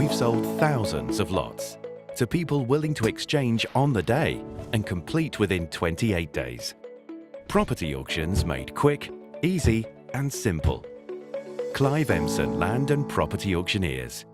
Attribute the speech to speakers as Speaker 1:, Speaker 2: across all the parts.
Speaker 1: we've sold thousands of lots to people willing to exchange on the day and complete within 28 days. Property auctions made quick, easy and simple. Clive Emson Land and Property Auctioneers.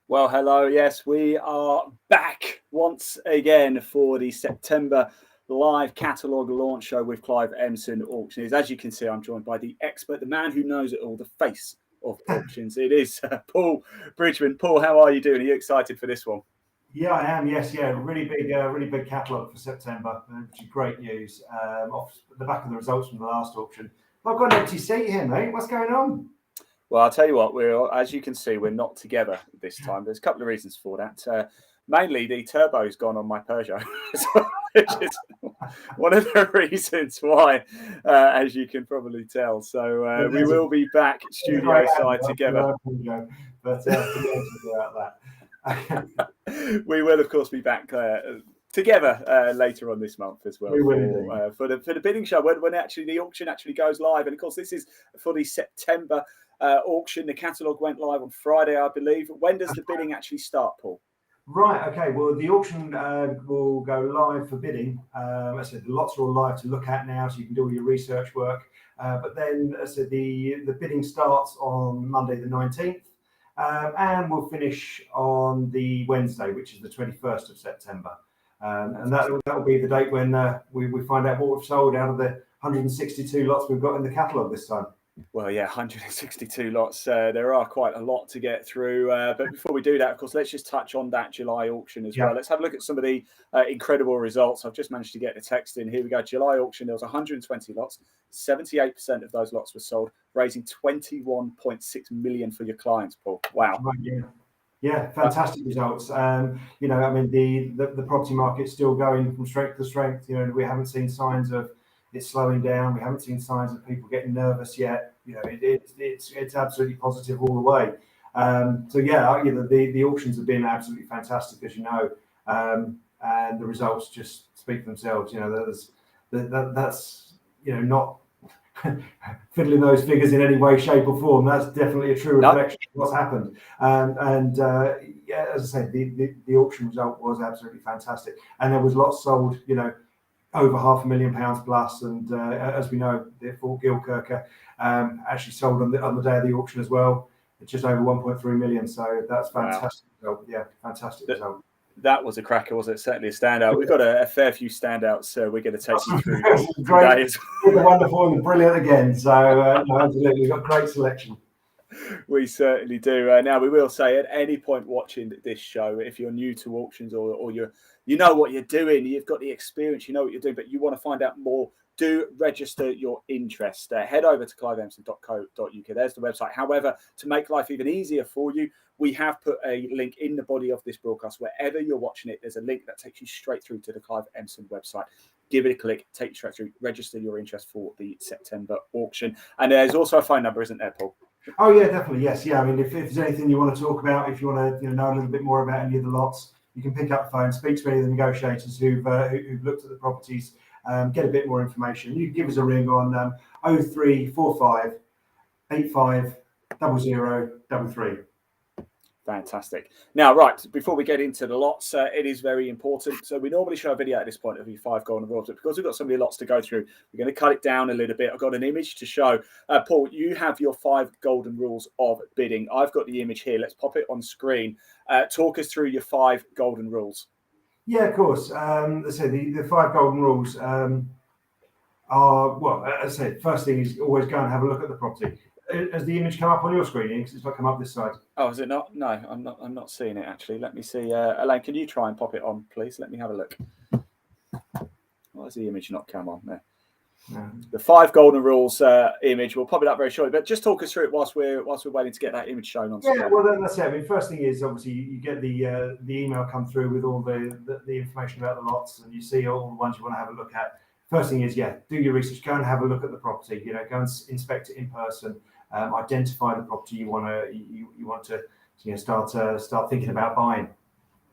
Speaker 2: Well, hello. Yes, we are back once again for the September live catalogue launch show with Clive Emson Auctioneers. As you can see, I'm joined by the expert, the man who knows it all, the face of auctions. It is Paul Bridgeman. Paul, how are you doing? Are you excited for this one?
Speaker 3: Yeah, I am. Yes, yeah, really big catalogue for September, which is great news. Off the back of the results from the last auction, I've got an empty seat here, mate. What's going on?
Speaker 2: Well, I'll tell you what. As you can see, we're not together this time. There's a couple of reasons for that. Mainly, the turbo's gone on my Peugeot, which is one of the reasons why, as you can probably tell. So we will be back studio side together.
Speaker 3: But about that.
Speaker 2: We will, of course, be back together later on this month as well for the bidding show when actually the auction actually goes live. And of course, this is for the September auction. The catalogue went live on Friday, I believe. When does the bidding actually start, Paul?
Speaker 3: Right, okay. Well, the auction will go live for bidding. As I said, the lots are all live to look at now, so you can do all your research work. But then, as I said, the bidding starts on Monday the 19th, and we'll finish on the Wednesday, which is the 21st of September. And that will be the date when we find out what we've sold out of the 162 lots we've got in the catalogue this time.
Speaker 2: Well, yeah, 162 lots. There are quite a lot to get through. But before we do that, of course, let's just touch on that July auction as well. Let's have a look at some of the incredible results. I've just managed to get the text in. Here we go. July auction, there was 120 lots. 78% of those lots were sold, raising 21.6 million for your clients, Paul. Wow.
Speaker 3: Yeah, fantastic results. You know, I mean, the property market's still going from strength to strength. You know, we haven't seen signs of it slowing down. We haven't seen signs of people getting nervous yet. You know, it's absolutely positive all the way. So yeah, you know, the auctions have been absolutely fantastic, as you know, and the results just speak for themselves. You know, that's you know, not fiddling those figures in any way, shape, or form. That's definitely a true reflection of what's happened. Yeah, as I said, the auction result was absolutely fantastic, and there was lots sold. You know, over £500,000 plus, and as we know, the Fort Gilkirker actually sold on the day of the auction as well, just over 1.3 million. So that's fantastic. Wow. Yeah, fantastic result.
Speaker 2: That was a cracker, wasn't it? Certainly a standout. We've got a fair few standouts, so we're going to take you through today.
Speaker 3: Wonderful and brilliant again. So absolutely, we've got a great selection.
Speaker 2: We certainly do. Now, we will say at any point watching this show, if you're new to auctions or you know what you're doing, you've got the experience, you know what you're doing, but you want to find out more, do register your interest. Head over to cliveemson.co.uk. There's the website. However, to make life even easier for you, we have put a link in the body of this broadcast. Wherever you're watching it, there's a link that takes you straight through to the Clive Emson website. Give it a click, take you straight through, register your interest for the September auction. And there's also a phone number, isn't there, Paul?
Speaker 3: Oh yeah, definitely. Yes, yeah. I mean, if there's anything you want to talk about, if you want to know a little bit more about any of the lots, you can pick up the phone, speak to any of the negotiators who've looked at the properties, get a bit more information. You can give us a ring on 0345 85 0033.
Speaker 2: Fantastic. Now, right, before we get into the lots, it is very important. So we normally show a video at this point of your 5 golden rules, but because we've got so many lots to go through, we're going to cut it down a little bit. I've got an image to show. Paul, you have your 5 golden rules of bidding. I've got the image here. Let's pop it on screen. Talk us through your 5 golden rules.
Speaker 3: Yeah, of course. Let's say the 5 golden rules are, well, as I said, first thing is always go and have a look at the property. Has the image come up on your screen? Because it's not come up this side.
Speaker 2: Oh, is it not? No, I'm not seeing it actually. Let me see. Elaine, can you try and pop it on, please? Let me have a look. Why has the image not come on there? No. The 5 golden rules image. We'll pop it up very shortly, but just talk us through it whilst we're waiting to get that image shown on screen.
Speaker 3: Yeah, well, that's it. I mean, first thing is obviously you get the email come through with all the information about the lots, and you see all the ones you want to have a look at. First thing is, yeah, do your research. Go and have a look at the property. You know, go and inspect it in person. Identify the property you want to start thinking about buying.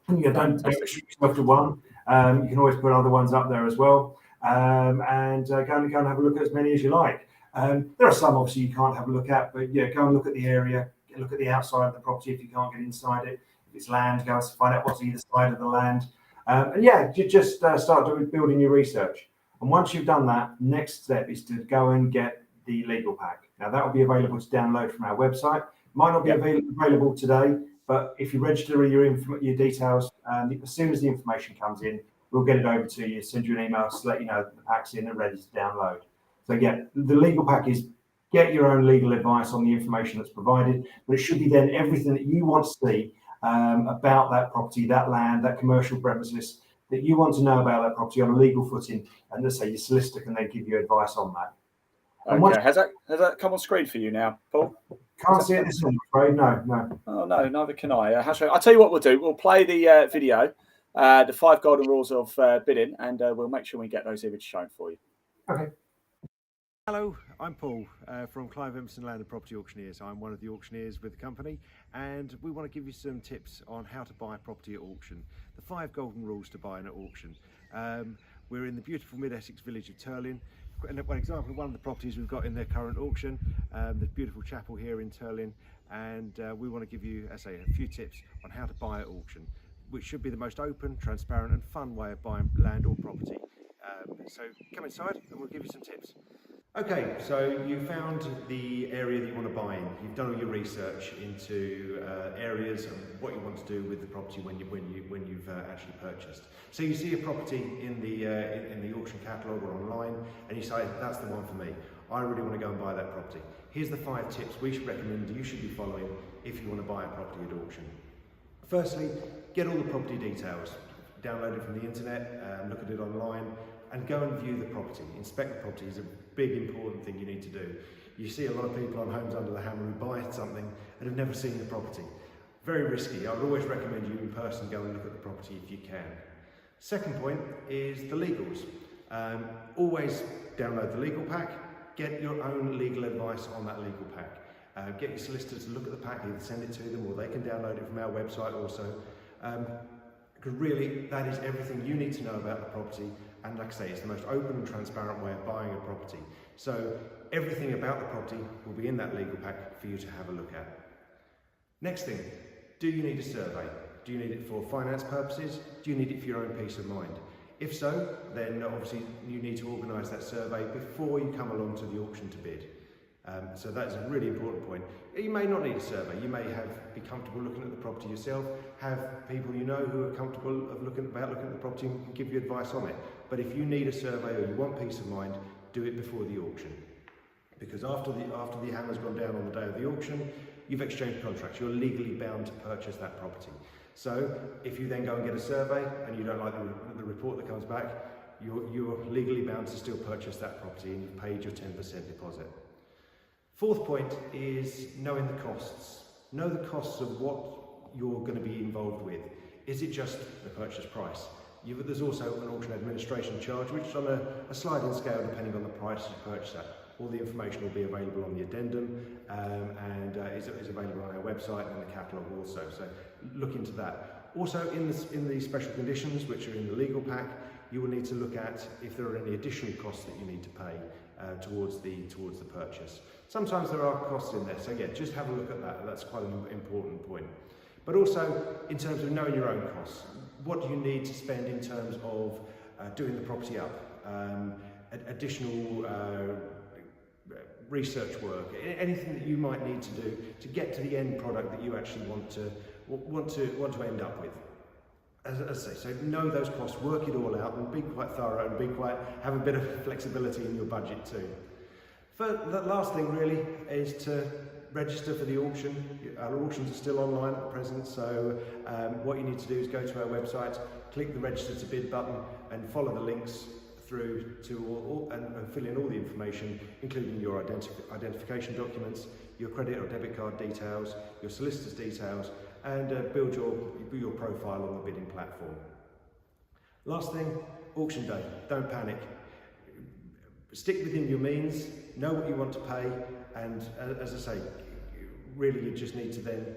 Speaker 3: And don't restrict yourself to one. You can always put other ones up there as well, and go and have a look at as many as you like. There are some obviously you can't have a look at, but yeah, go and look at the area. look at the outside of the property if you can't get inside it. If it's land, go and find out what's either side of the land. And yeah, you just start building your research. And once you've done that, next step is to go and get the legal pack. Now that will be available to download from our website. Might not be available today, but if you register your details, as soon as the information comes in, we'll get it over to you, send you an email to let you know that the pack's in and ready to download. So yeah, the legal pack is get your own legal advice on the information that's provided, but it should be then everything that you want to see about that property, that land, that commercial premises, that you want to know about that property on a legal footing, and let's say your solicitor can then give you advice on that.
Speaker 2: Okay, has that come on screen for you now, Paul?
Speaker 3: Can't see it this one, I'm afraid. No.
Speaker 2: Oh no, neither can I. I'll tell you what we'll do. We'll play the video, the 5 golden rules of bidding, and we'll make sure we get those images shown for you.
Speaker 3: Okay.
Speaker 4: Hello, I'm Paul from Clive Emson Land and Property Auctioneers. I'm one of the auctioneers with the company, and we want to give you some tips on how to buy property at auction. The 5 golden rules to buying at auction. We're in the beautiful mid-Essex village of Turlin. And one example of one of the properties we've got in their current auction, the beautiful chapel here in Turlin, and we want to give you, as I say, a few tips on how to buy at auction, which should be the most open, transparent and fun way of buying land or property. So come inside and we'll give you some tips. Okay, so you found the area that you want to buy in. You've done all your research into areas and what you want to do with the property when you've actually purchased. So you see a property in the auction catalogue or online, and you say, that's the one for me. I really want to go and buy that property. Here's the 5 tips we should recommend you should be following if you want to buy a property at auction. Firstly, get all the property details. Download it from the internet, look at it online, and go and view the property. Inspect the property is a big important thing you need to do. You see a lot of people on Homes Under the Hammer who buy something and have never seen the property. Very risky. I would always recommend you in person go and look at the property if you can. Second point is the legals. Always download the legal pack, get your own legal advice on that legal pack. Get your solicitor to look at the pack, either send it to them or they can download it from our website also. Because really that is everything you need to know about the property, and like I say, it's the most open and transparent way of buying a property. So everything about the property will be in that legal pack for you to have a look at. Next thing, do you need a survey? Do you need it for finance purposes? Do you need it for your own peace of mind? If so, then obviously you need to organise that survey before you come along to the auction to bid. So that's a really important point. You may not need a survey. You may be comfortable looking at the property yourself, have people you know who are comfortable of looking at the property and can give you advice on it. But if you need a survey or you want peace of mind, do it before the auction. Because after the hammer's gone down on the day of the auction, you've exchanged contracts. You're legally bound to purchase that property. So if you then go and get a survey and you don't like the report that comes back, you're legally bound to still purchase that property and you've paid your 10% deposit. Fourth point is knowing the costs. Know the costs of what you're going to be involved with. Is it just the purchase price? There's also an auction administration charge, which is on a sliding scale depending on the price you purchase at. All the information will be available on the addendum and is available on our website and the catalogue also. So look into that. Also in the special conditions, which are in the legal pack, you will need to look at if there are any additional costs that you need to pay towards the purchase. Sometimes there are costs in there, so yeah, just have a look at that. That's quite an important point. But also in terms of knowing your own costs, what do you need to spend in terms of doing the property up, additional research work, anything that you might need to do to get to the end product that you actually want to end up with. As I say, so know those costs, work it all out, and be quite thorough and have a bit of flexibility in your budget too. The last thing really is to register for the auction. Our auctions are still online at present, so what you need to do is go to our website, click the register to bid button and follow the links through to and fill in all the information, including your identification documents, your credit or debit card details, your solicitor's details, and build your profile on the bidding platform. Last thing, auction day. Don't panic. Stick within your means, know what you want to pay, and as I say, really you just need to then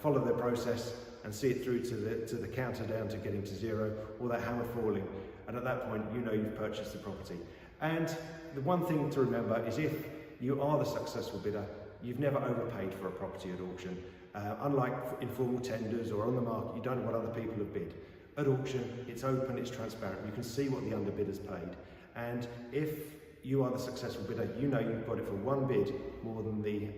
Speaker 4: follow the process and see it through to the counter down to getting to zero, or that hammer falling, and at that point you know you've purchased the property. And the one thing to remember is if you are the successful bidder, You've never overpaid for a property at auction. Unlike informal tenders or on the market, you don't know what other people have bid. At auction, it's open, it's transparent. You can see what the underbidder's paid. And if you are the successful bidder, you know you've got it for one bid more than the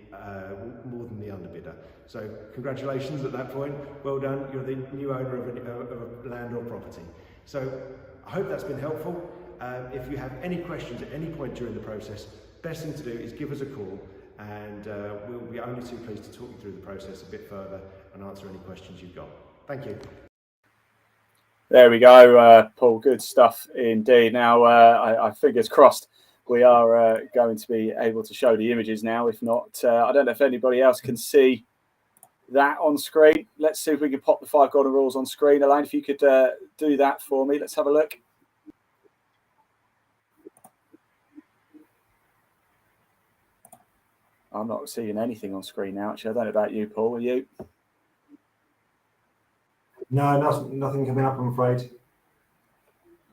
Speaker 4: underbidder. So congratulations at that point. Well done. You're the new owner of a land or property. So I hope that's been helpful. If you have any questions at any point during the process, best thing to do is give us a call, and we'll be only too pleased to talk you through the process a bit further and answer any questions you've got. Thank you.
Speaker 2: There we go, Paul. Good stuff indeed. Now, I fingers crossed we are going to be able to show the images now. If not, I don't know if anybody else can see that on screen. Let's see if we can pop the 5 golden rules on screen. Elaine, if you could do that for me. Let's have a look. I'm not seeing anything on screen now, actually. I don't know about you, Paul. Are you?
Speaker 3: No, nothing coming up, I'm afraid.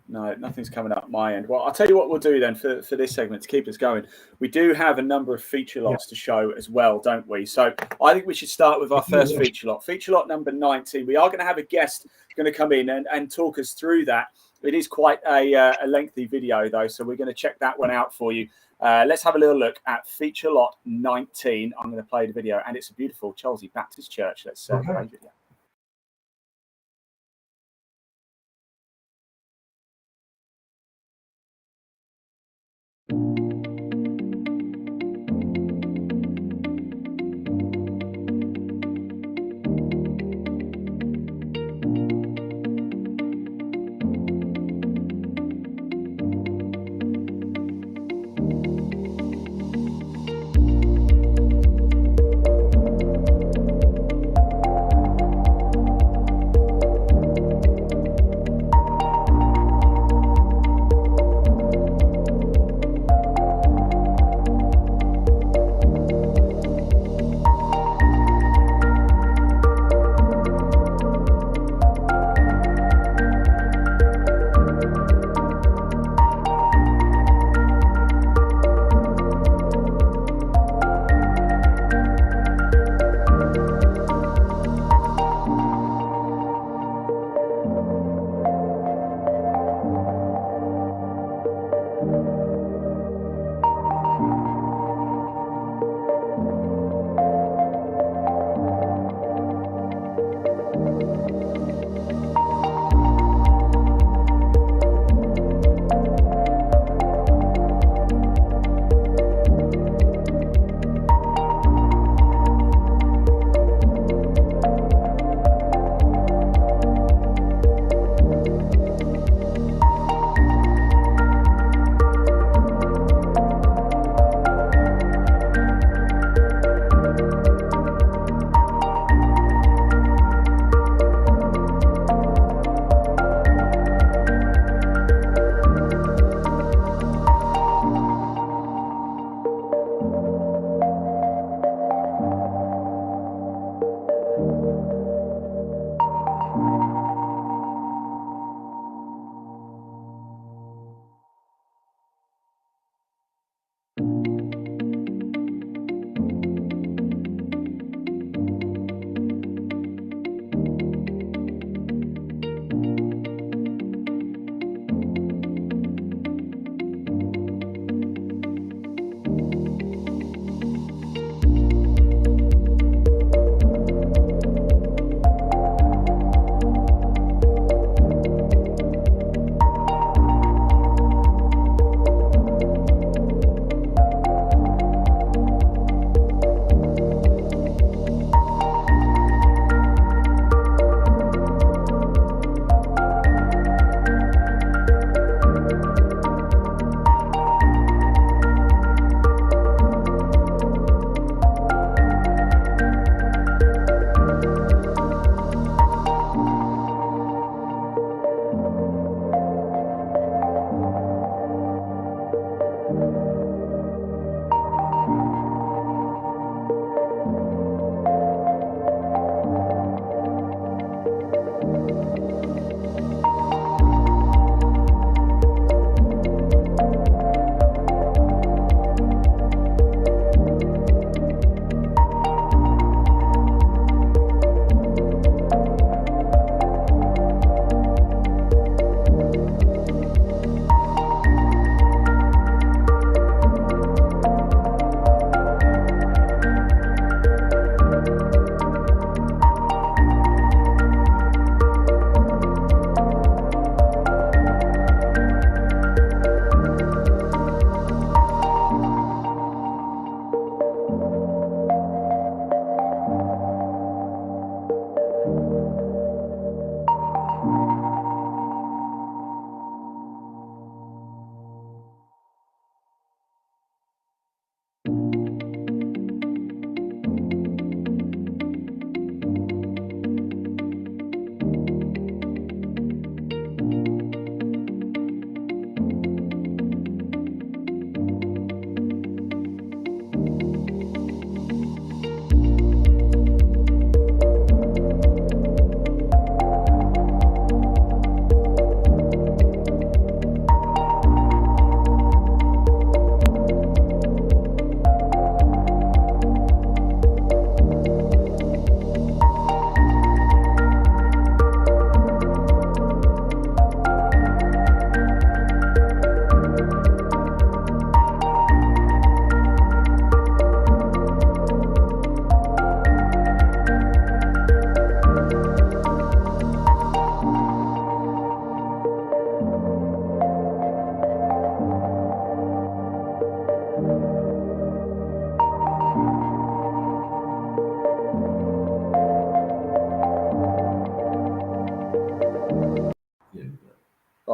Speaker 2: No, nothing's coming up my end. Well, I'll tell you what we'll do then for this segment to keep us going. We do have a number of feature lots to show as well, don't we? So I think we should start with our first feature lot. Feature lot number 19. We are going to have a guest going to come in and talk us through that. It is quite a lengthy video, though, so we're going to check that one out for you. Let's have a little look at feature lot 19. I'm going to play the video, and it's a beautiful Chelsea Baptist Church. Let's play the video.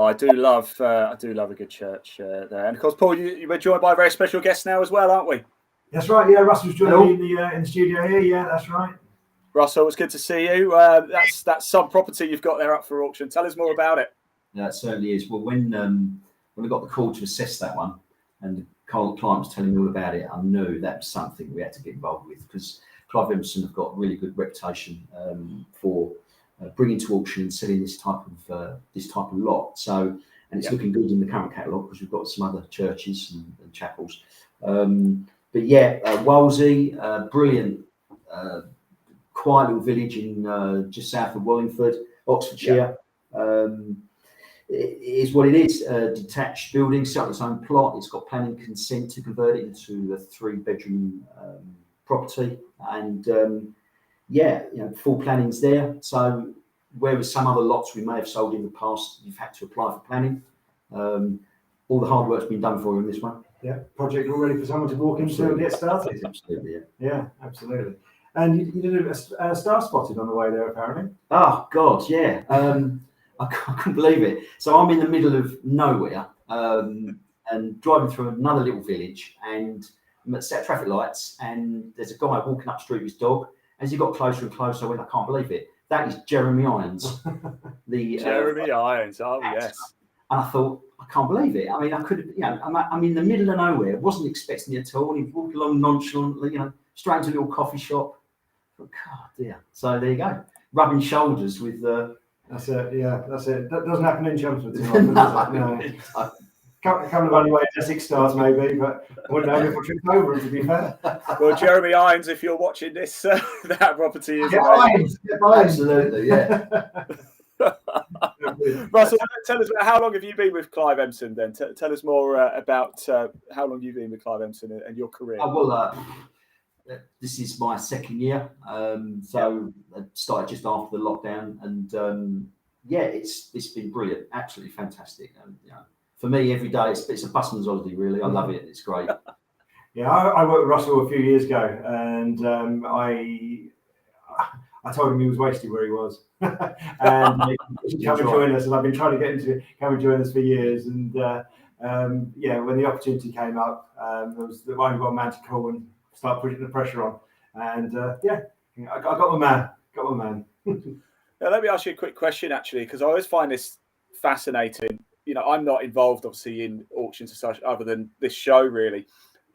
Speaker 2: I do love a good church there. And of course, Paul, we're joined by a very special guest now as well, aren't we?
Speaker 3: That's right. Yeah, Russell's joining me in the studio here. Yeah, that's right.
Speaker 2: Russell, it's good to see you. That's some property you've got there up for auction. Tell us more about it.
Speaker 5: Yeah, it certainly is. Well, when we got the call to assess that one, and the client was telling me all about it, I knew that was something we had to get involved with, because Clive Emson have got a really good reputation for bringing to auction and selling this type of lot. So, and it's looking good in the current catalogue, because we've got some other churches and chapels. But yeah, Wolsey, brilliant, quiet little village in just south of Wallingford, Oxfordshire. It is what it is. Detached building, set on its own plot. It's got planning consent to convert it into a 3-bedroom property, and full planning's there. So whereas some other lots we may have sold in the past, you've had to apply for planning. All the hard work's been done for you in this one.
Speaker 3: Yeah, project all ready for someone to walk into and get started.
Speaker 5: Absolutely, yeah.
Speaker 3: Yeah, absolutely. And you did a star spotted on the way there, apparently.
Speaker 5: Oh God, yeah. I couldn't believe it. So I'm in the middle of nowhere, and driving through another little village, and I'm at set traffic lights, and there's a guy walking up the street with his dog. As he got closer and closer, I went, I can't believe it. That is Jeremy Irons.
Speaker 2: Jeremy Irons, oh yes.
Speaker 5: And I thought, I can't believe it. I mean, I could have, I'm in the middle of nowhere, wasn't expecting it at all. And he walked along nonchalantly, straight into a little coffee shop. I thought, God, dear. So there you go, rubbing shoulders with.
Speaker 3: That's it. Yeah, that's it. That doesn't happen in Chelmsford too often, does it? No. Couple of only way Essex stars maybe, but I wouldn't know if I tripped over him, to be fair.
Speaker 2: Well, Jeremy Irons, if you're watching this, that property is
Speaker 5: absolutely, yeah.
Speaker 2: Russell, tell us, how long have you been with Clive Emson then? Tell us more about how long you've been with Clive Emson and your career.
Speaker 5: This is my second year. So I started just after the lockdown, and it's been brilliant, absolutely fantastic. For me, every day it's a busman's holiday, really. I love it. It's great.
Speaker 3: Yeah, I worked with Russell a few years ago, and I told him he was wasted where he was, and he should come and join us. And I've been trying to get him to come and join us for years. And when the opportunity came up, there was the only one man to call and start putting the pressure on. And I got my man.
Speaker 2: Now, let me ask you a quick question, actually, because I always find this fascinating. I'm not involved, obviously, in auctions and such, other than this show, really.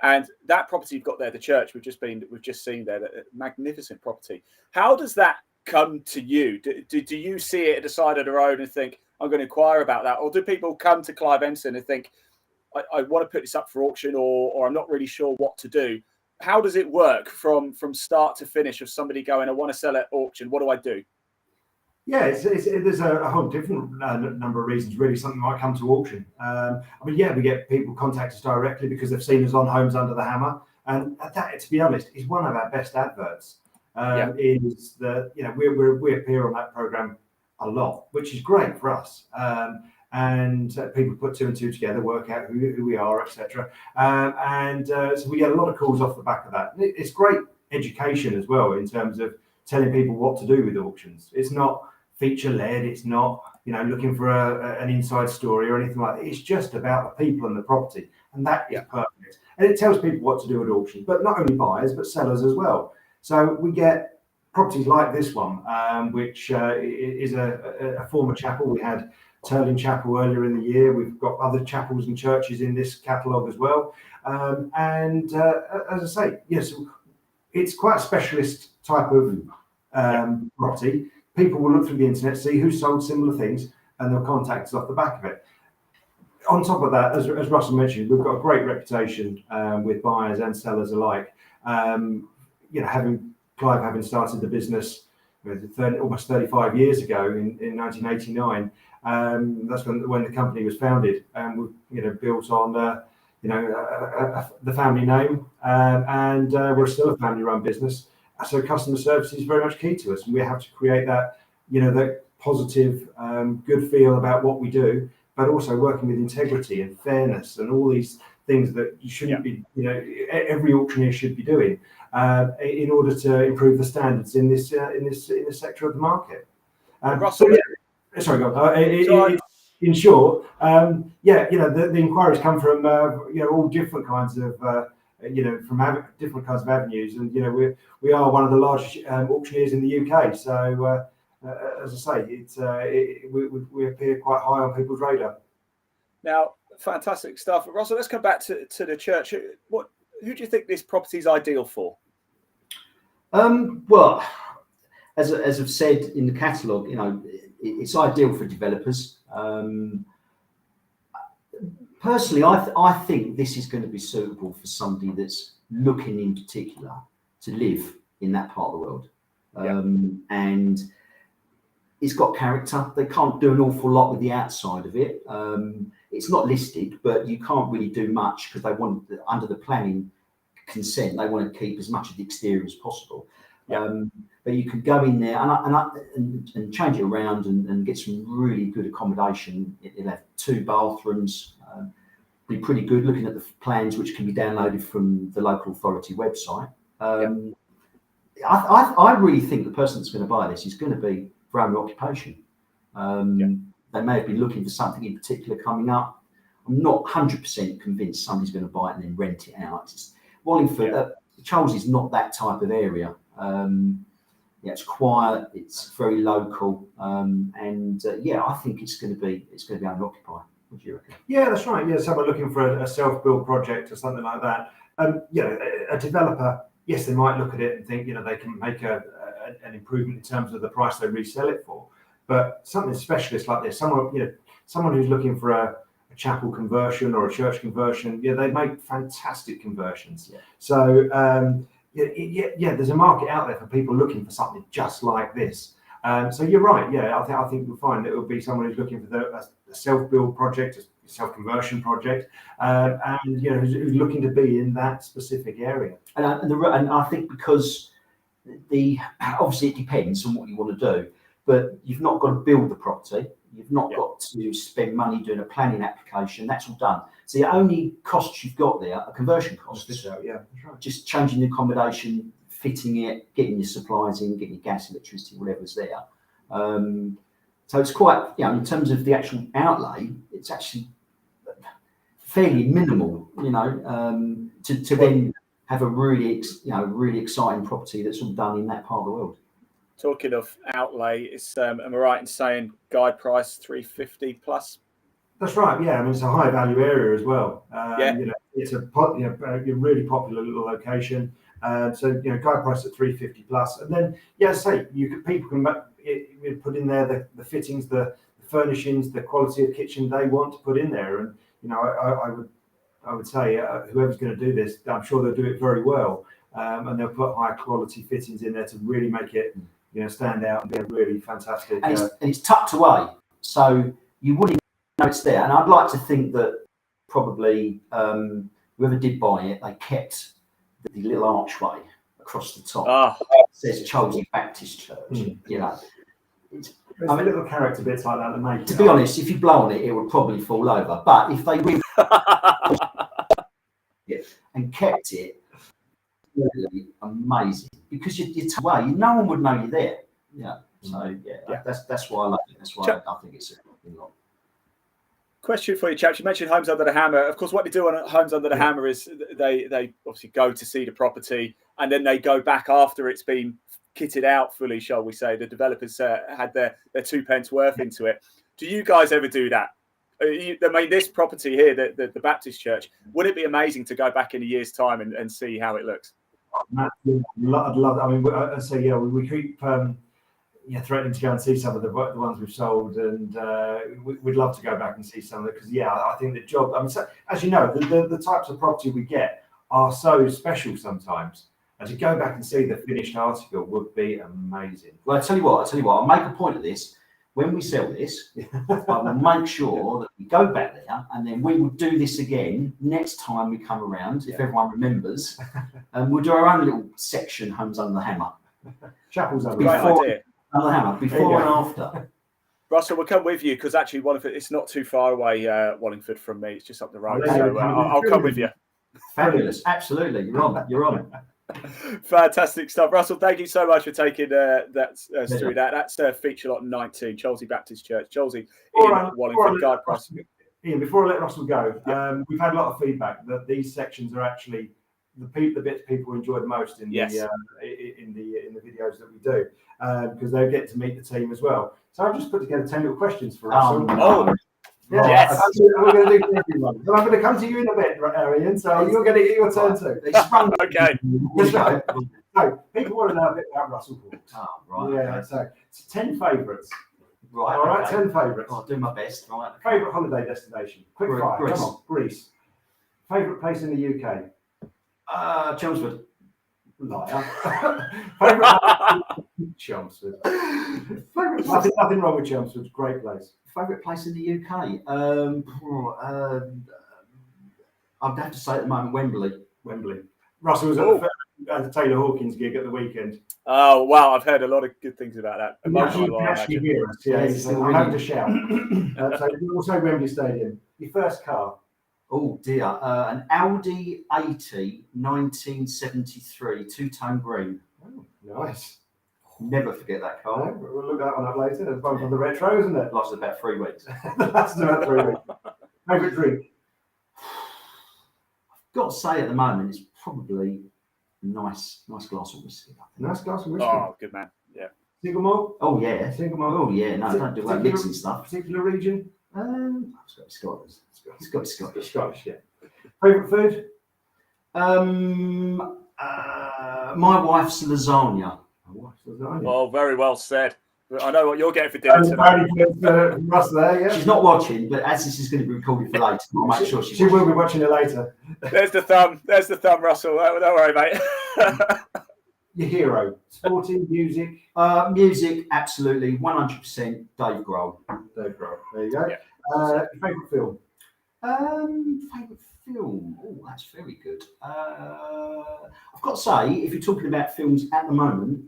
Speaker 2: And that property you've got there, the church we've just seen there, that magnificent property. How does that come to you? Do you see it at the side of the road and think, I'm going to inquire about that? Or do people come to Clive Emson and think, I want to put this up for auction, or I'm not really sure what to do? How does it work from start to finish of somebody going, I want to sell at auction, what do I do?
Speaker 3: Yeah, there's a whole different number of reasons, really. Something might come to auction. We get people contact us directly because they've seen us on Homes Under the Hammer, and that, to be honest, is one of our best adverts. Is that we appear on that program a lot, which is great for us. And people put 2 and 2 together, work out who we are, etc. So we get a lot of calls off the back of that. It's great education as well in terms of telling people what to do with auctions. It's not feature-led. It's not, looking for an inside story or anything like that. It's just about the people and the property, and that is perfect. And it tells people what to do at auctions, but not only buyers, but sellers as well. So we get properties like this one, which is a former chapel. We had Turling Chapel earlier in the year. We've got other chapels and churches in this catalogue as well. As I say, yes, it's quite a specialist type of property. People will look through the internet, see who sold similar things, and they'll contact us off the back of it. On top of that, as Russell mentioned, we've got a great reputation with buyers and sellers alike. Having started the business almost 35 years ago in 1989, that's when the company was founded, and we built on the family name, and we're still a family-run business. So customer service is very much key to us, and we have to create that, that positive, good feel about what we do, but also working with integrity and fairness and all these things that you shouldn't be, every auctioneer should be doing in order to improve the standards in this sector of the market. Russell, sorry, go on. in short, yeah, the inquiries come from all different kinds of from different kinds of avenues, and we are one of the largest auctioneers in the UK. So as I say, we appear quite high on people's radar.
Speaker 2: Now, fantastic stuff, Russell. Let's come back to the church. Who do you think this property is ideal for?
Speaker 5: Well, as I've said in the catalogue, it's ideal for developers. Personally, I think this is going to be suitable for somebody that's looking in particular to live in that part of the world. And it's got character. They can't do an awful lot with the outside of it. It's not listed, but you can't really do much because they want, under the planning consent, they want to keep as much of the exterior as possible. But you could go in there and change it around and get some really good accommodation. It'll have 2 bathrooms. Be pretty good looking at the plans, which can be downloaded from the local authority website. I really think the person that's going to buy this is going to be for owner occupation. They may have been looking for something in particular coming up. I'm not 100% convinced somebody's going to buy it and then rent it out. Wallingford, Charles is not that type of area. It's quiet, it's very local, and I think it's going to be owner occupied. What do you reckon? Yeah,
Speaker 3: that's right. Yeah, someone looking for a self-build project or something like that. A developer, yes, they might look at it and think they can make an improvement in terms of the price they resell it for. But something specialist like this, someone who's looking for a chapel conversion or a church conversion, they make fantastic conversions. So there's a market out there for people looking for something just like this. So you're right. I think you'll find that it will be someone who's looking for a self-build project, a self-conversion project, and who's looking to be in that specific area.
Speaker 5: And I think because obviously it depends on what you want to do, but you've not got to build the property. You've not got to spend money doing a planning application. That's all done. So the only costs you've got there are conversion costs.
Speaker 3: That's right.
Speaker 5: Just changing the accommodation, fitting it, getting your supplies in, getting your gas, electricity, whatever's there. So it's quite, in terms of the actual outlay, it's actually fairly minimal, to then have a really exciting property that's all done in that part of the world.
Speaker 2: Talking of outlay, it's am I right in saying guide price 350 plus?
Speaker 3: That's right. Yeah, I mean it's a high value area as well. It's a really popular little location. So guide price at 350 plus, and then people can put in there the fittings, the furnishings, the quality of kitchen they want to put in there, and I would say whoever's going to do this, I'm sure they'll do it very well, and they'll put high quality fittings in there to really make it stand out and be a really fantastic.
Speaker 5: And it's tucked away, so you wouldn't know it's there. And I'd like to think that probably whoever did buy it, they kept the little archway across the top. It says Chelsea Baptist Church.
Speaker 3: There's a little character bits like that that make it.
Speaker 5: To be honest, if you blow on it, it would probably fall over. But if they really and kept it, really amazing, because you're away, no one would know you're there. That's why I like it. That's why I think it's a lot.
Speaker 2: Question for you, chaps. You mentioned Homes Under the Hammer. Of course, what they do on Homes Under the Hammer is they obviously go to see the property and then they go back after it's been kitted out fully, shall we say. The developers had their 2 pence worth into it. Do you guys ever do that? I mean, this property here, the Baptist Church, would it be amazing to go back in a year's time and see how it looks?
Speaker 3: I'd love. I mean, I say we keep threatening to go and see some of the ones we've sold, and we'd love to go back and see some of it because I think the job. I mean, so, as you know, the types of property we get are so special sometimes, and to go back and see the finished article would be amazing.
Speaker 5: Well, I tell you what, I'll make a point of this. When we sell this, I will make sure that we go back there, and then we will do this again next time we come around, if everyone remembers. And we'll do our own little section, Homes Under the Hammer.
Speaker 3: Chapels Under
Speaker 2: the Hammer.
Speaker 5: Before and after.
Speaker 2: Russell, we'll come with you because actually Wallingford, it's not too far away, Wallingford from me. It's just up the road. So I'll come with you.
Speaker 5: Fabulous. Absolutely. You're on.
Speaker 2: Fantastic stuff, Russell. Thank you so much for taking that through that. That's feature lot 19, Chelsea Baptist Church, Chelsea in Wallingford. Guide price.
Speaker 3: Ian, before I let Russell go, we've had a lot of feedback that these sections are actually the bits people enjoy the most in the videos that we do, because they get to meet the team as well. So I've just put together 10 little questions for Russell. Yeah,
Speaker 2: yes.
Speaker 3: We're going to do everyone. So I'm going to come to you in a bit, Ian. So you're going to get your turn too.
Speaker 2: Okay.
Speaker 3: So people want to know a bit about Russell Hawks.
Speaker 5: Oh, right.
Speaker 3: Yeah.
Speaker 5: Okay.
Speaker 3: So it's 10 favourites.
Speaker 5: Right.
Speaker 3: All right.
Speaker 5: Okay.
Speaker 3: 10 favourites.
Speaker 5: I'll do my best. Right.
Speaker 3: Favourite holiday destination. Quick fire.
Speaker 5: Greece.
Speaker 3: Come on, Greece. Favourite place in the UK.
Speaker 5: Chelmsford.
Speaker 3: Liar. Favourite Chelmsford. Nothing wrong with Chelmsford. Great place.
Speaker 5: Favourite place in the UK? I'd have to say at the moment Wembley.
Speaker 3: Russell was at the Taylor Hawkins gig at the weekend.
Speaker 2: Oh wow, I've heard a lot of good things about that.
Speaker 3: You can actually hear us. Yeah, I'm having to shout. So also Wembley Stadium. Your first car?
Speaker 5: Oh dear, an Audi 80 1973 two-tone green.
Speaker 3: Oh, nice.
Speaker 5: Never forget that car.
Speaker 3: We'll look that one up later. There's one for the retro, isn't it?
Speaker 5: Lasted about 3 weeks.
Speaker 3: Lasted about 3 weeks. Favourite drink?
Speaker 5: I've got to say at the moment it's probably a nice glass of whiskey.
Speaker 3: Nice glass of whiskey.
Speaker 2: Oh, good man. Yeah.
Speaker 3: Single malt?
Speaker 5: Oh yeah.
Speaker 3: Single malt.
Speaker 5: Oh yeah. No, don't do that mixing stuff.
Speaker 3: Particular region?
Speaker 5: It's got to be Scottish. It's got to be Scottish.
Speaker 3: Scottish, yeah. Favourite food?
Speaker 5: My wife's lasagna.
Speaker 2: Oh, very well said. I know what you're getting for dinner tonight.
Speaker 3: Russ there, yeah.
Speaker 5: She's not watching, but as this is going to be recorded for later, I'll make sure
Speaker 3: she will be watching it later.
Speaker 2: There's the thumb. There's the thumb, Russell. Don't worry, mate.
Speaker 3: Your hero? Sporting, music?
Speaker 5: Music, absolutely. 100% Dave Grohl.
Speaker 3: Dave Grohl. There you go.
Speaker 2: Yeah.
Speaker 3: Your favourite film?
Speaker 5: Favourite film? Oh, that's very good. I've got to say, if you're talking about films at the moment,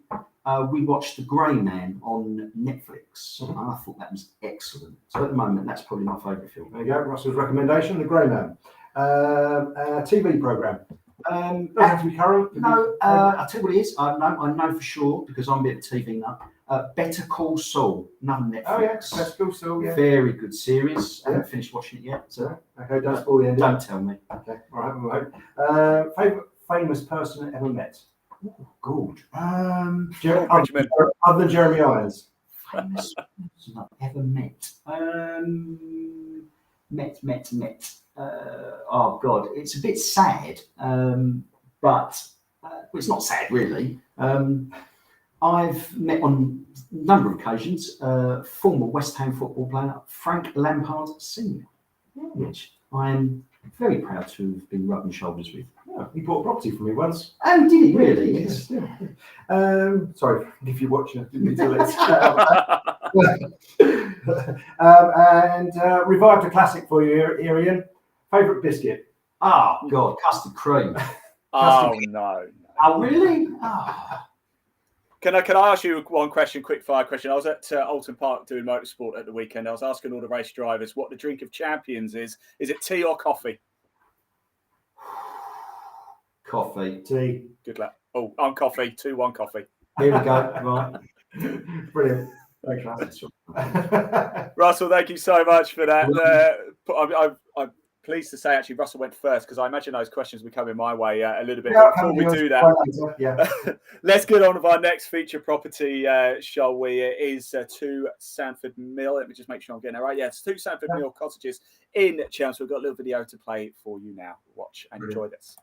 Speaker 5: we watched The Grey Man on Netflix, and I thought that was excellent. So at the moment, that's probably my favourite film.
Speaker 3: There you go, Russell's recommendation, The Grey Man. TV programme. Doesn't have to be current.
Speaker 5: No, I'll tell you what it is. I know for sure because I'm a bit of a TV nut. Better Call Saul, another Netflix.
Speaker 3: Oh yeah, Better Call Saul. Yeah.
Speaker 5: Very good series. I
Speaker 3: Yeah.
Speaker 5: haven't finished watching it yet. So
Speaker 3: Okay, don't spoil the ending.
Speaker 5: don't tell me.
Speaker 3: Okay, all right. Favourite famous person ever met?
Speaker 5: Good.
Speaker 2: Paul Bridgeman.
Speaker 3: Other than Jeremy Irons.
Speaker 5: Famous person I've ever met. Met. Oh God, it's a bit sad, but well, it's not sad really. I've met on a number of occasions former West Ham football player Frank Lampard Sr., which I am very proud to have been rubbing shoulders with.
Speaker 3: Yeah, he bought property for me once.
Speaker 5: Oh, did he really?
Speaker 3: Yes. Yeah. Sorry, if you're watching, I didn't mean to let and revived a classic for you, Ian. Favourite biscuit?
Speaker 5: Oh God, custard cream.
Speaker 2: Oh no.
Speaker 5: Oh really? Oh.
Speaker 2: Can I ask you one question, quick fire question? I was at Alton Park doing motorsport at the weekend. I was asking all the race drivers what the drink of champions is. Is it tea or coffee?
Speaker 5: Coffee.
Speaker 3: Tea.
Speaker 2: Good luck. Oh, I'm coffee. 2-1 coffee.
Speaker 5: Here we go. Right.
Speaker 3: Brilliant. Thanks, Russ.
Speaker 2: Russell, thank you so much for that. I'm pleased to say, actually, Russell went first because I imagine those questions will be coming my way a little bit.
Speaker 3: Yeah,
Speaker 2: before we do that,
Speaker 3: yeah.
Speaker 2: let's get on with our next feature property, shall we? It is 2 Sanford Mill. Let me just make sure I'm getting it right. Yeah, it's 2 Sanford Mill cottages in Chelmsford. We've got a little video to play for you now. Watch and enjoy this.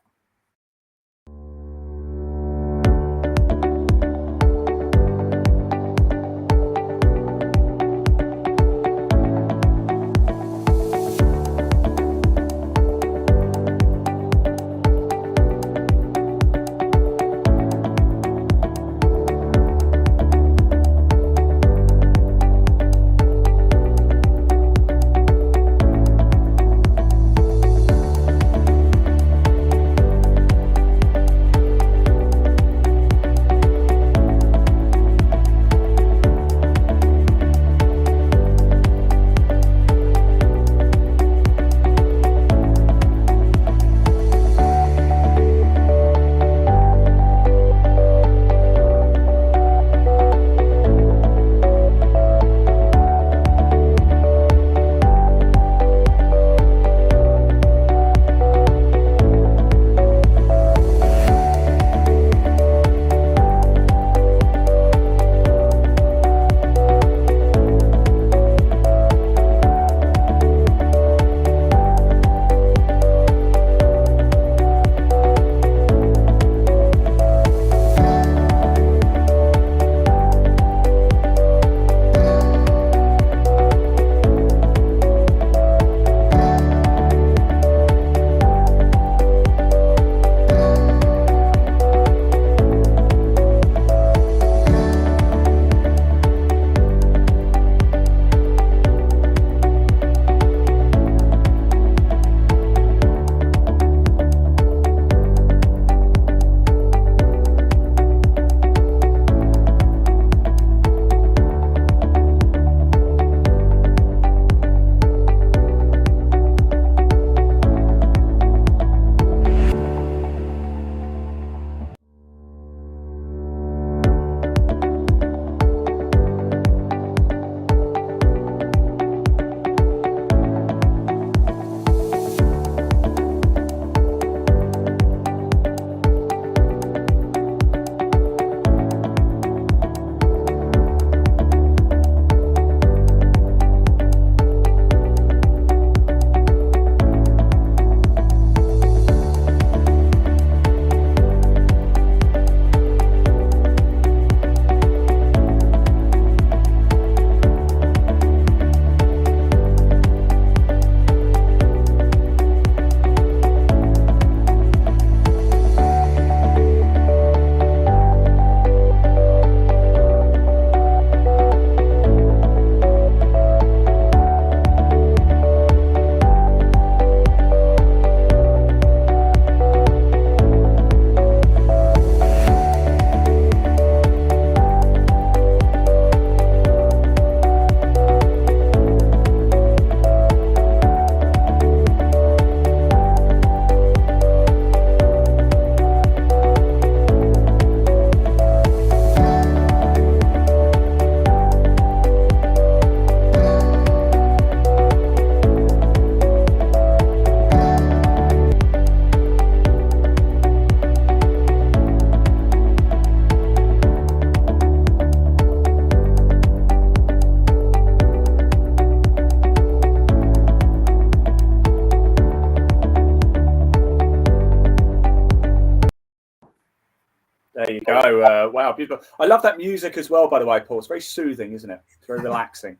Speaker 2: you go. Wow, beautiful. I love that music as well, by the way, Paul. It's very soothing, isn't it? It's very relaxing.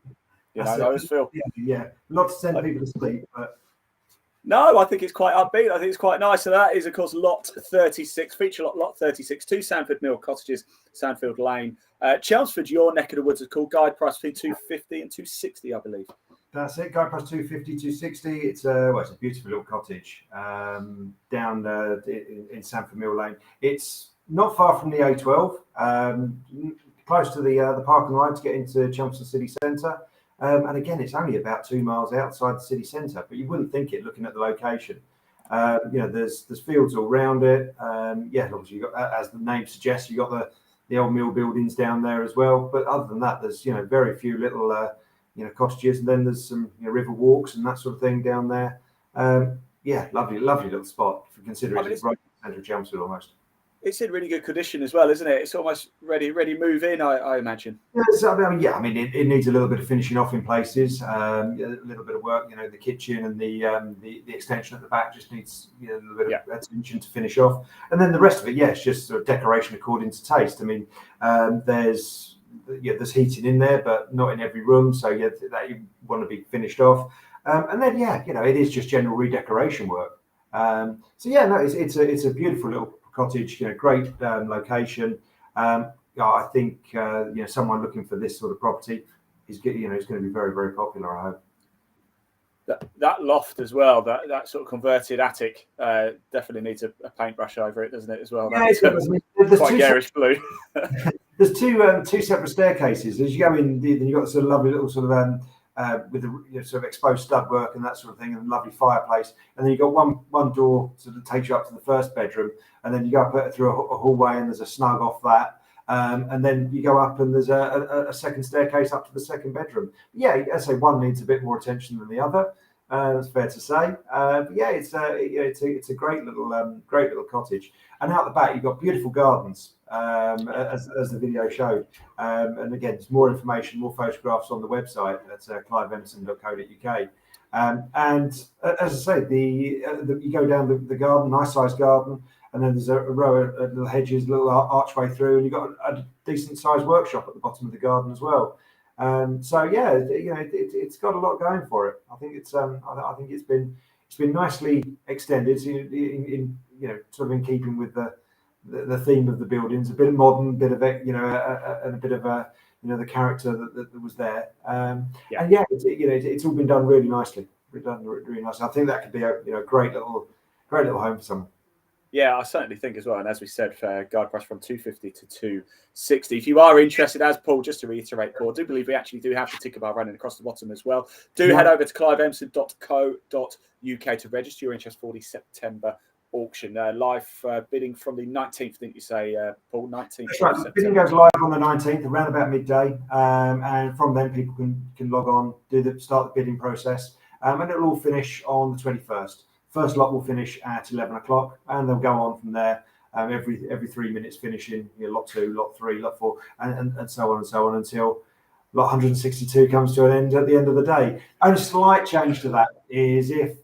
Speaker 2: You know, I always feel.
Speaker 3: Yeah. Not to send people to sleep, but.
Speaker 2: No, I think it's quite upbeat. I think it's quite nice. So that is, of course, lot 36, feature lot 36, 2 Sandford Mill Cottages, Sandfield Lane. Chelmsford, your neck of the woods, is called. Guide price between 250 and 260, I believe.
Speaker 3: That's it. Guide price 250, 260. It's a beautiful little cottage down in Sandford Mill Lane. It's not far from the A12, close to the parking line to get into Chelmsford City Centre. And again, it's only about 2 miles outside the city centre, but you wouldn't think it looking at the location. There's fields all around it. Obviously, you got, as the name suggests, you got the old mill buildings down there as well. But other than that, there's very few little cottages, and then there's some river walks and that sort of thing down there. Lovely little spot if you consider it's right in the centre of Chelmsford almost.
Speaker 2: It's in really good condition as well, isn't it? It's almost ready move in, I imagine.
Speaker 3: It needs a little bit of finishing off in places, a little bit of work. The kitchen and the extension at the back just needs a little bit of attention to finish off, and then the rest of it, it's just sort of decoration according to taste. I mean, there's heating in there, but not in every room, so that you want to be finished off, and then it is just general redecoration work. It's a beautiful little cottage, great location. I think someone looking for this sort of property is going to be very, very popular, I hope.
Speaker 2: That loft as well, that sort of converted attic, definitely needs a paintbrush over it, doesn't it, as well?
Speaker 3: There's
Speaker 2: quite garish blue.
Speaker 3: There's two separate staircases. As you go in, then you've got sort of lovely little sort of with the sort of exposed stud work and that sort of thing, and a lovely fireplace. And then you've got one door sort of takes you up to the first bedroom, and then you go up through a hallway, and there's a snug off that. And then you go up, and there's a second staircase up to the second bedroom. I say one needs a bit more attention than the other. That's fair to say. It's a great little cottage. And out the back, you've got beautiful gardens, as the video showed. And again, there's more information, more photographs on the website at cliveemson.co.uk. And as I say, you go down the garden, nice sized garden, and then there's a row of little hedges, little archway through, and you've got a decent sized workshop at the bottom of the garden as well. It's got a lot going for it. I think I think it's been nicely extended in sort of in keeping with the theme of the buildings, a bit of modern, bit of and a bit of the character that was there. It's all been done really nicely. Really nice. I think that could be a great little home for someone.
Speaker 2: Yeah, I certainly think as well. And as we said, guide price from 250 to 260. If you are interested, as Paul, just to reiterate, Paul, I do believe we actually do have the ticker bar running across the bottom as well. Head over to cliveemson.co.uk to register your interest for the September auction. Live bidding from the 19th, didn't you say, Paul? 19th.
Speaker 3: That's right. Bidding goes live on the 19th, around about midday. And from then, people can log on, start the bidding process. And it'll all finish on the 21st. First lot will finish at 11 o'clock, and they'll go on from there. Every 3 minutes finishing, lot 2, lot 3, lot 4, and so on until lot 162 comes to an end at the end of the day. Only slight change to that is if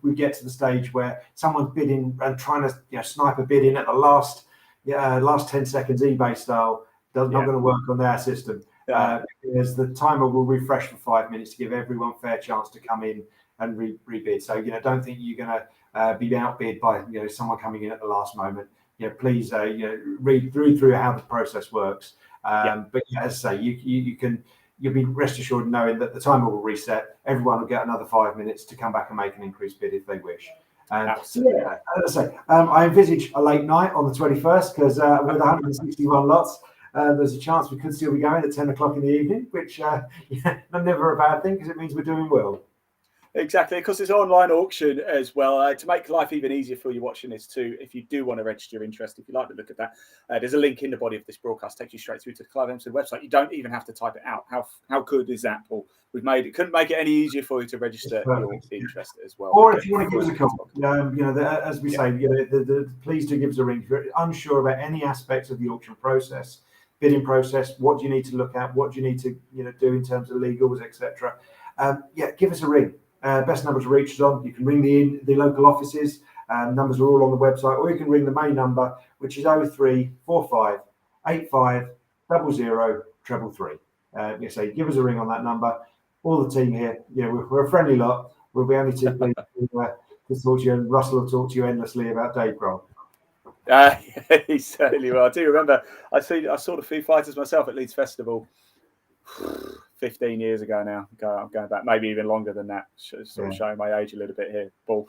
Speaker 3: we get to the stage where someone's bidding and trying to snipe a bid in at the last 10 seconds eBay style, not going to work on their system. Because the timer will refresh for 5 minutes to give everyone fair chance to come in and rebid. So don't think you're going to be outbid by someone coming in at the last moment. Please read through how the process works. But as I say, you'll be rest assured knowing that the timer will reset. Everyone will get another 5 minutes to come back and make an increased bid if they wish.
Speaker 2: Absolutely.
Speaker 3: As I say, I envisage a late night on the 21st because with 161 lots. There's a chance we could still be going at 10 o'clock in the evening, which never a bad thing because it means we're doing well.
Speaker 2: Exactly, because it's an online auction as well. To make life even easier for you watching this too, if you do want to register your interest, if you like to look at that, there's a link in the body of this broadcast, takes you straight through to the Clive Emson website. You don't even have to type it out. How good is that, Paul? Couldn't make it any easier for you to register your interest as well.
Speaker 3: Or if you want to give us a call, as we say, please do give us a ring. If you're unsure about any aspects of the auction process, bidding process, what do you need to look at, what do you need to do in terms of legals, etc. Give us a ring. Best number to reach us on. You can ring the local offices, Numbers are all on the website, or you can ring the main number, which is 0345 85 00 333. You say, give us a ring on that number. All the team here, we're a friendly lot. We'll be only too pleased to talk to you, and Russell will talk to you endlessly about Dave Grohl.
Speaker 2: He certainly will. I do remember I saw the Foo Fighters myself at Leeds Festival 15 years ago now. I'm going back, maybe even longer than that. Sort of showing my age a little bit here, Paul.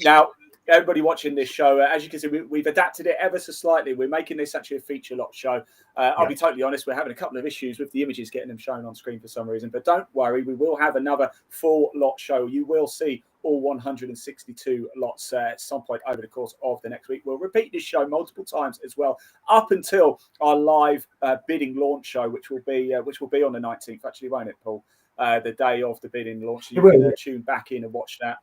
Speaker 2: Now, everybody watching this show, as you can see, we've adapted it ever so slightly. We're making this actually a feature lot show. I'll be totally honest, we're having a couple of issues with the images getting them shown on screen for some reason, but don't worry, we will have another full lot show. You will see all 162 lots at some point over the course of the next week. We'll repeat this show multiple times as well, up until our live bidding launch show, which will be on the 19th, actually, won't it, Paul? The day of the bidding launch. You can tune back in and watch that.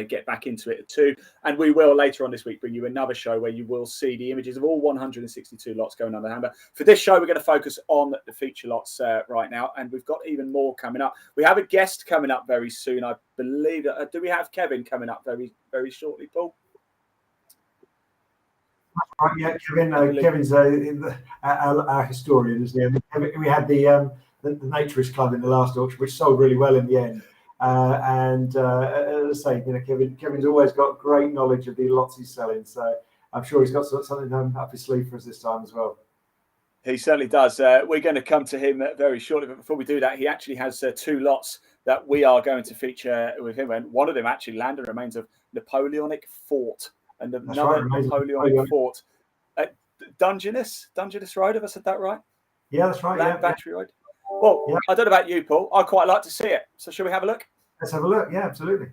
Speaker 2: Get back into it too, and we will later on this week bring you another show where you will see the images of all 162 lots going under the hammer. For this show, we're going to focus on the feature lots right now, and we've got even more coming up. We have a guest coming up very soon, I believe. Do we have Kevin coming up very, very shortly, Paul?
Speaker 3: Right, yeah, Kevin's our historian, isn't he? We had the Naturist Club in the last auction, which sold really well in the end. As I say, Kevin's always got great knowledge of the lots he's selling, so I'm sure he's got something up his sleeve for us this time as well.
Speaker 2: He certainly does. We're going to come to him very shortly, but before we do that, he actually has two lots that we are going to feature with him, and one of them actually landed remains of Napoleonic Fort, and another Napoleonic Fort at Dungeness Road. Have I said that right?
Speaker 3: Yeah, that's right.
Speaker 2: Land Battery Road. Well, I don't know about you, Paul. I'd quite like to see it. So shall we have a look?
Speaker 3: Let's have a look. Yeah, absolutely.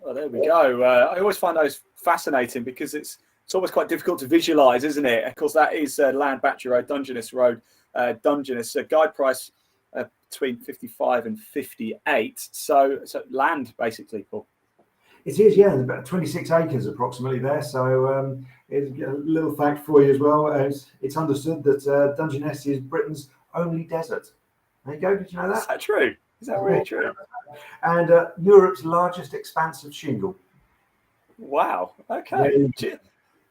Speaker 2: Well, there we go. I always find those fascinating because it's almost quite difficult to visualise, isn't it? Of course, that is Land Battery Road, Dungeness Road, Dungeness. Guide price between 55 and 58. So land basically, Paul.
Speaker 3: It is, yeah, about 26 acres approximately there. So it's a little fact for you as well. It's understood that Dungeness is Britain's only desert. There you go. Did you know that?
Speaker 2: Is that true? Is that really true?
Speaker 3: And Europe's largest expanse of shingle.
Speaker 2: Wow. Okay.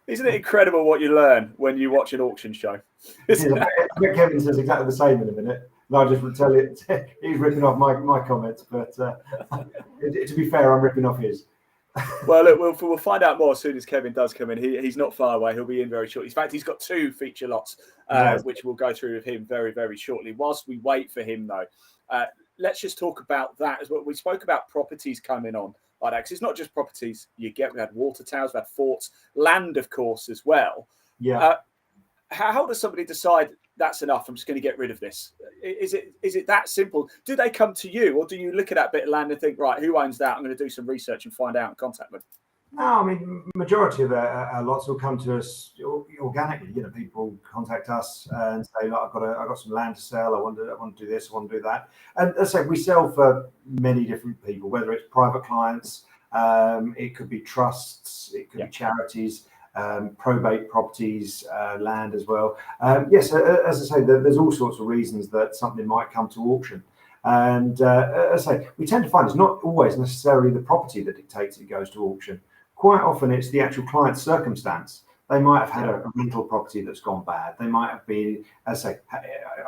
Speaker 2: Isn't it incredible what you learn when you watch an auction show?
Speaker 3: I bet Kevin says exactly the same in a minute. And I'll just tell you, he's ripping off my comments. But to be fair, I'm ripping off his.
Speaker 2: Well, look, we'll find out more as soon as Kevin does come in. He's not far away. He'll be in very shortly. In fact, he's got 2 feature lots, which we'll go through with him very, very shortly. Whilst we wait for him, though, let's just talk about that as well. We spoke about properties coming on like that, because it's not just properties you get. We had water towers, we had forts, land, of course, as well.
Speaker 3: Yeah.
Speaker 2: How does somebody decide that's enough? I'm just going to get rid of this. Is it that simple? Do they come to you, or do you look at that bit of land and think, right, who owns that? I'm going to do some research and find out and contact them.
Speaker 3: No, I mean, majority of our lots will come to us organically. You know, people contact us and say, look, I've got some land to sell. I want to do this. I want to do that. And as I say, we sell for many different people, whether it's private clients, it could be trusts, it could be charities. Probate properties, land as well. Yes, as I say, there's all sorts of reasons that something might come to auction. And as I say, we tend to find it's not always necessarily the property that dictates it goes to auction. Quite often it's the actual client's circumstance. They might have had a rental property that's gone bad. They might have been, as I say,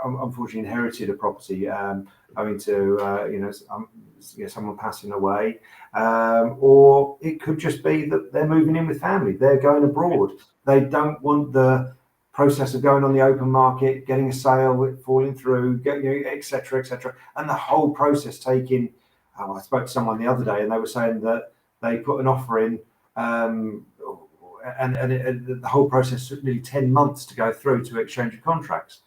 Speaker 3: unfortunately inherited a property owing to someone passing away, or it could just be that they're moving in with family. They're going abroad. They don't want the process of going on the open market, getting a sale, falling through, etc., etc., and the whole process taking. I spoke to someone the other day, and they were saying that they put an offer in. And the whole process took nearly 10 months to go through to exchange of contracts.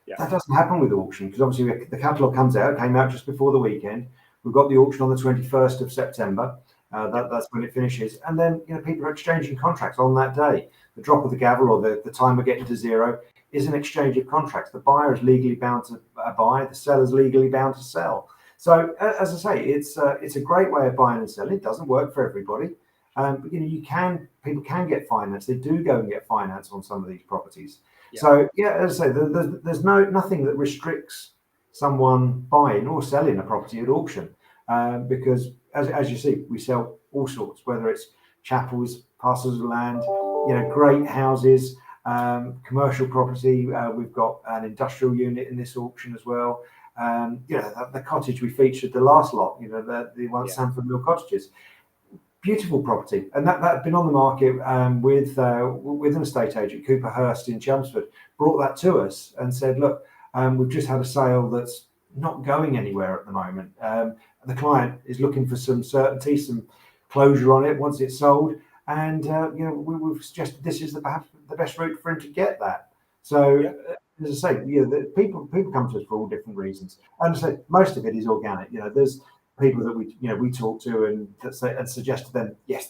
Speaker 3: Yeah. That doesn't happen with auction, because obviously the catalogue came out just before the weekend. We've got the auction on the 21st of September. That's when it finishes. And then people are exchanging contracts on that day. The drop of the gavel, or the time we're getting to zero, is an exchange of contracts. The buyer is legally bound to buy, the seller is legally bound to sell. So as I say, it's a great way of buying and selling. It doesn't work for everybody. But people can get finance. They do go and get finance on some of these properties. Yeah. So as I say, there's nothing that restricts someone buying or selling a property at auction, because as you see, we sell all sorts, whether it's chapels, parcels of land, great houses, commercial property. We've got an industrial unit in this auction as well. The cottage we featured the last lot, the one at Sanford Mill Cottages. Beautiful property, and that had been on the market with an estate agent, Cooper Hurst in Chelmsford. Brought that to us and said, look, we've just had a sale that's not going anywhere at the moment. The client is looking for some certainty, some closure on it once it's sold, and we've suggested this is perhaps the best route for him to get that. So as I say, people come to us for all different reasons, and I say most of it is organic. There's people that we talk to and suggest to them, yes,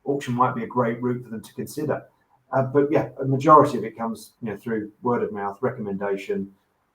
Speaker 3: auction might be a great route for them to consider. But a majority of it comes through word of mouth, recommendation.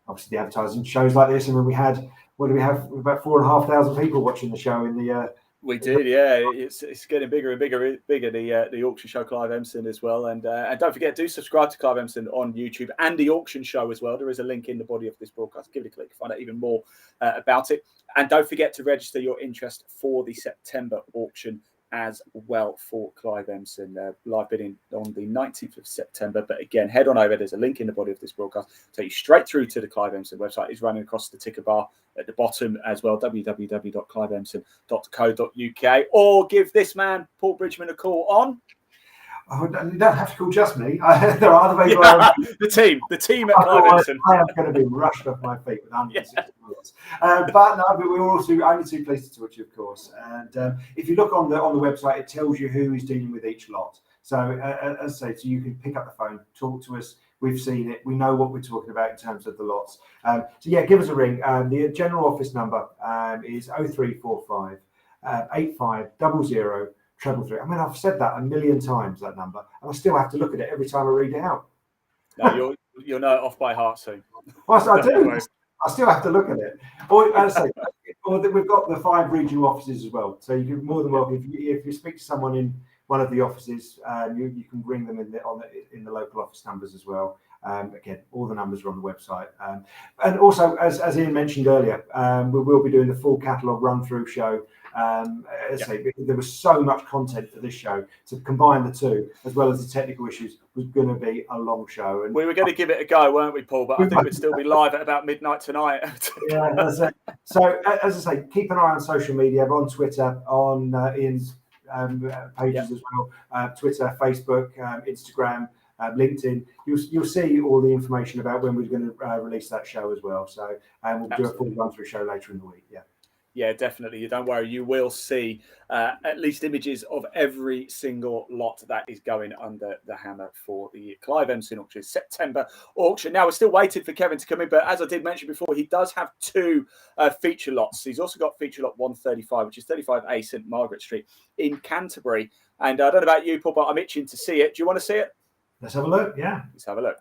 Speaker 3: Obviously, the advertising shows like this. I mean, we have about 4,500 people watching the show in the.
Speaker 2: We did, yeah. It's getting bigger and bigger. The auction show, Clive Emson as well, and don't forget, do subscribe to Clive Emson on YouTube and the auction show as well. There is a link in the body of this broadcast. Give it a click to find out even more about it, and don't forget to register your interest for the September auction as well for Clive Emson. Live bidding on the 19th of September. But again, head on over. There's a link in the body of this broadcast. Take you straight through to the Clive Emson website. It's running across the ticker bar at the bottom as well, www.cliveemson.co.uk. Or give this man, Paul Bridgeman, a call on.
Speaker 3: Oh, you don't have to call just me. There are other people.
Speaker 2: The team at Clive Emson.
Speaker 3: I am going to be rushed off my feet with 160 minutes. But we're also only too pleased to talk to you, of course. And if you look on the website, it tells you who is dealing with each lot. So as I say, so you can pick up the phone, talk to us. We've seen it. We know what we're talking about in terms of the lots. Give us a ring. The general office number is 0345 8500 I mean, I've said that a million times, that number, and I still have to look at it every time I read it out.
Speaker 2: No, you'll know it off by heart soon.
Speaker 3: Well, I do.
Speaker 2: Right.
Speaker 3: I still have to look at it. Or, as I say, we've got the 5 regional offices as well. So you're more than welcome. If you speak to someone in one of the offices, you can ring them in the local office numbers as well. Again, all the numbers are on the website. And also, as Ian mentioned earlier, we will be doing the full catalogue run-through show. As I say, there was so much content for this show. To combine the two, as well as the technical issues, was going to be a long show. And
Speaker 2: we were going to give it a go, weren't we, Paul? But I think we'd still be live at about midnight tonight.
Speaker 3: Yeah, that's it. So, as I say, keep an eye on social media, on Twitter, on Ian's pages as well, Twitter, Facebook, Instagram, LinkedIn. You'll see all the information about when we're going to release that show as well. So, we'll do a full run-through show later in the week. Yeah.
Speaker 2: Yeah, definitely. You don't worry. You will see at least images of every single lot that is going under the hammer for the Clive Emson auction, September auction. Now, we're still waiting for Kevin to come in, but as I did mention before, he does have 2 feature lots. He's also got feature lot 135, which is 35A St Margaret Street in Canterbury. And I don't know about you, Paul, but I'm itching to see it. Do you want to see it?
Speaker 3: Let's have a look. Yeah.
Speaker 2: Let's have a look.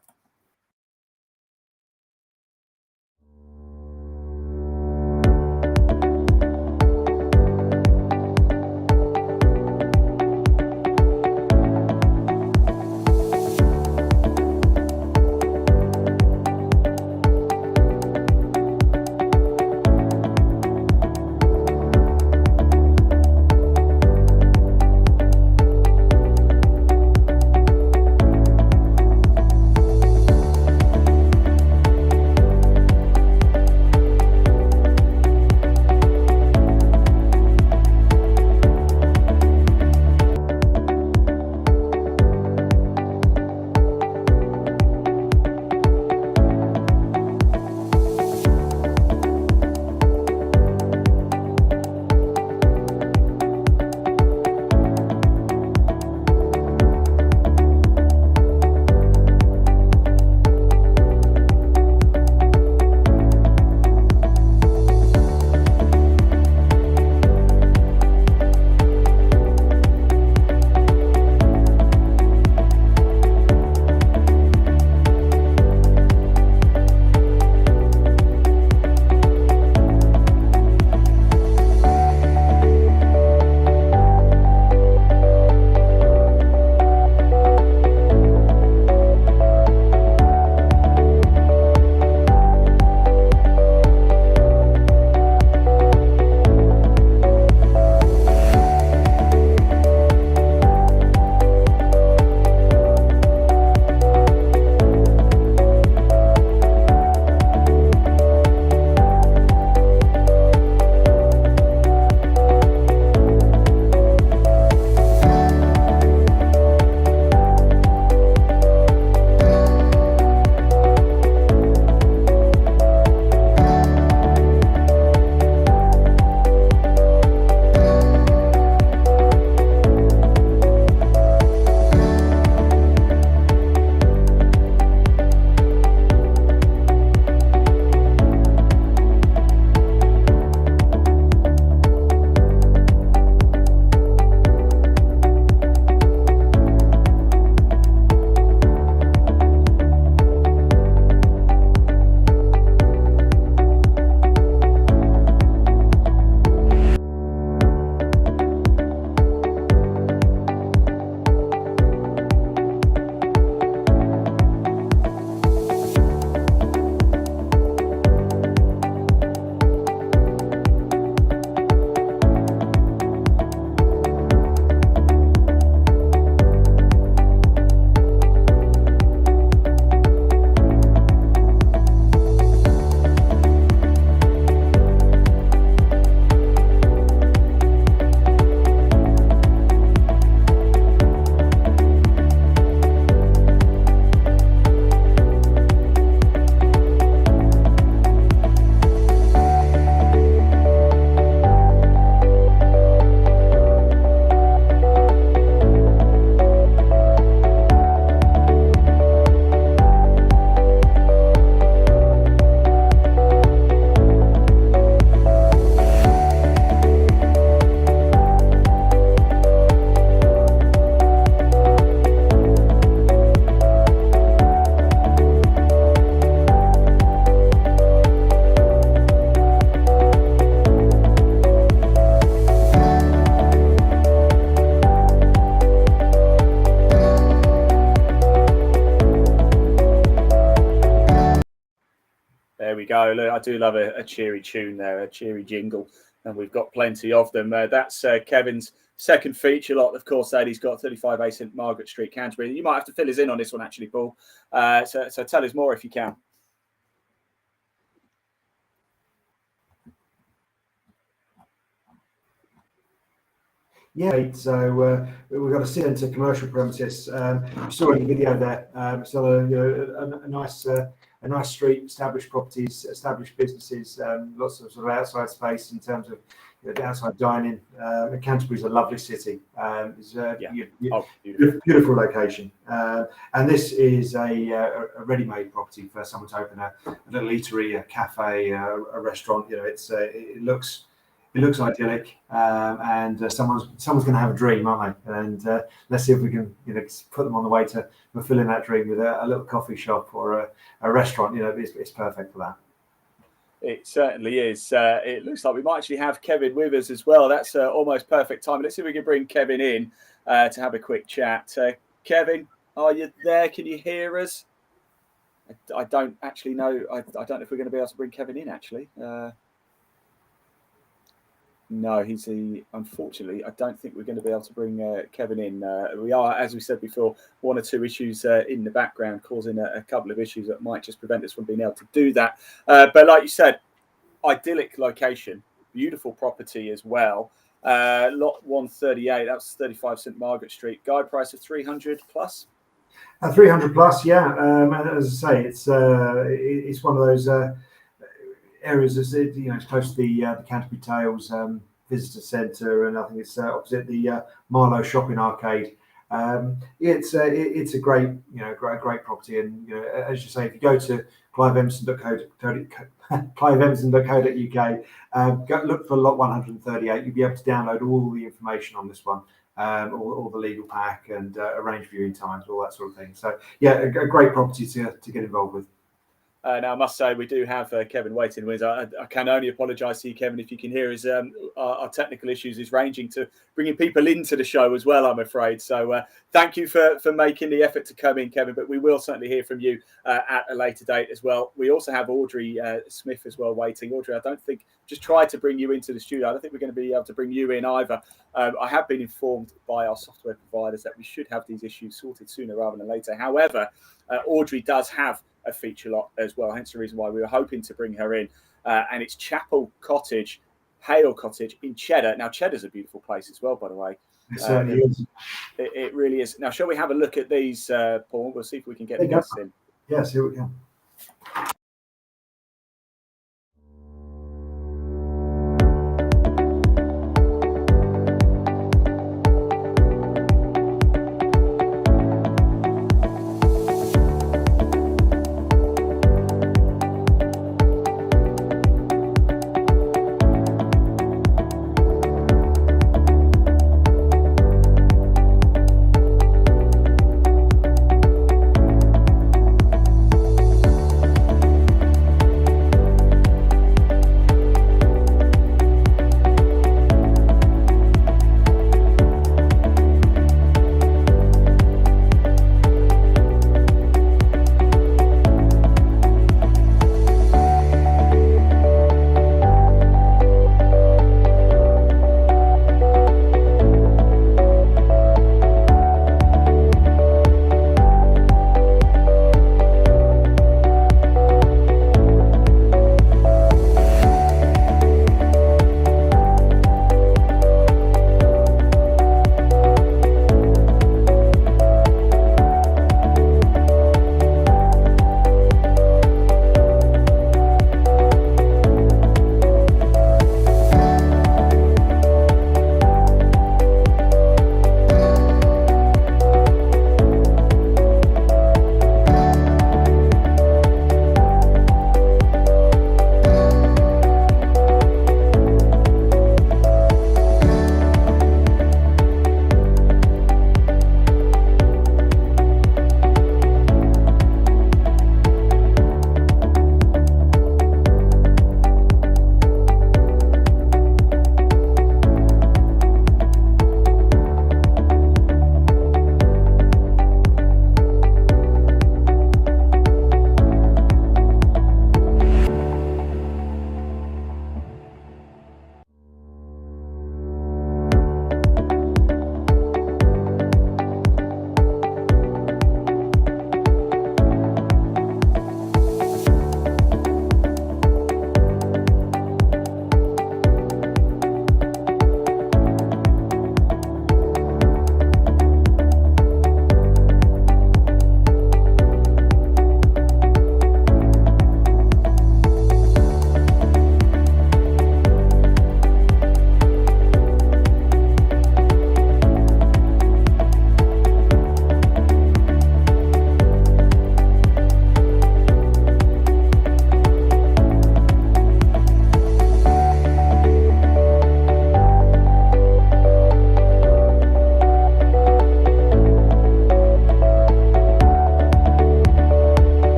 Speaker 2: So look, I do love a cheery tune there, a cheery jingle, and we've got plenty of them. That's Kevin's second feature lot. Of course, that he's got 35A St Margaret Street, Canterbury. You might have to fill us in on this one, actually, Paul. So tell us more if you can.
Speaker 3: Yeah, so we've got a centre commercial premises. You saw in the video there. So a nice street, established properties, established businesses, lots of sort of outside space in terms of outside dining. Canterbury's a lovely city. It's beautiful location. And this is a ready-made property for someone to open a little eatery, a cafe, a restaurant. It looks idyllic, and someone's going to have a dream, aren't they? And let's see if we can, put them on the way to fulfilling that dream with a little coffee shop or a restaurant. It's perfect for that.
Speaker 2: It certainly is. It looks like we might actually have Kevin with us as well. That's almost perfect time. Let's see if we can bring Kevin in to have a quick chat. Kevin, are you there? Can you hear us? I don't actually know. I don't know if we're going to be able to bring Kevin in, actually. No, unfortunately, I don't think we're going to be able to bring Kevin in. We are, as we said before, one or two issues in the background causing a couple of issues that might just prevent us from being able to do that. But like you said, idyllic location, beautiful property as well. Lot 138, that's 35 St Margaret Street. Guide price of 300 plus.
Speaker 3: 300 plus, yeah. And as I say, it's one of those areas that's it's close to the Canterbury Tales visitor centre, and I think it's opposite the Marlow shopping arcade. It's a great property, and as you say, if you go to cliveemson.co.uk, look for lot 138. You'll be able to download all the information on this one, all the legal pack, and arrange viewing times, all that sort of thing. So yeah, a great property to get involved with.
Speaker 2: Now, I must say, we do have Kevin waiting with us. I can only apologise to you, Kevin, if you can hear us. Our technical issues is ranging to bringing people into the show as well, I'm afraid. So thank you for making the effort to come in, Kevin. But we will certainly hear from you at a later date as well. We also have Audrey Smith as well waiting. Audrey, I don't think, just tried to bring you into the studio. I don't think we're going to be able to bring you in either. I have been informed by our software providers that we should have these issues sorted sooner rather than later. However, Audrey does have a feature lot as well, hence the reason why we were hoping to bring her in, and it's Chapel Cottage, Hale Cottage in Cheddar. Now, Cheddar's a beautiful place as well, by the way.
Speaker 3: It certainly is.
Speaker 2: It really is. Now, shall we have a look at these, Paul? We'll see if we can get the guests in.
Speaker 3: Yes, here we go.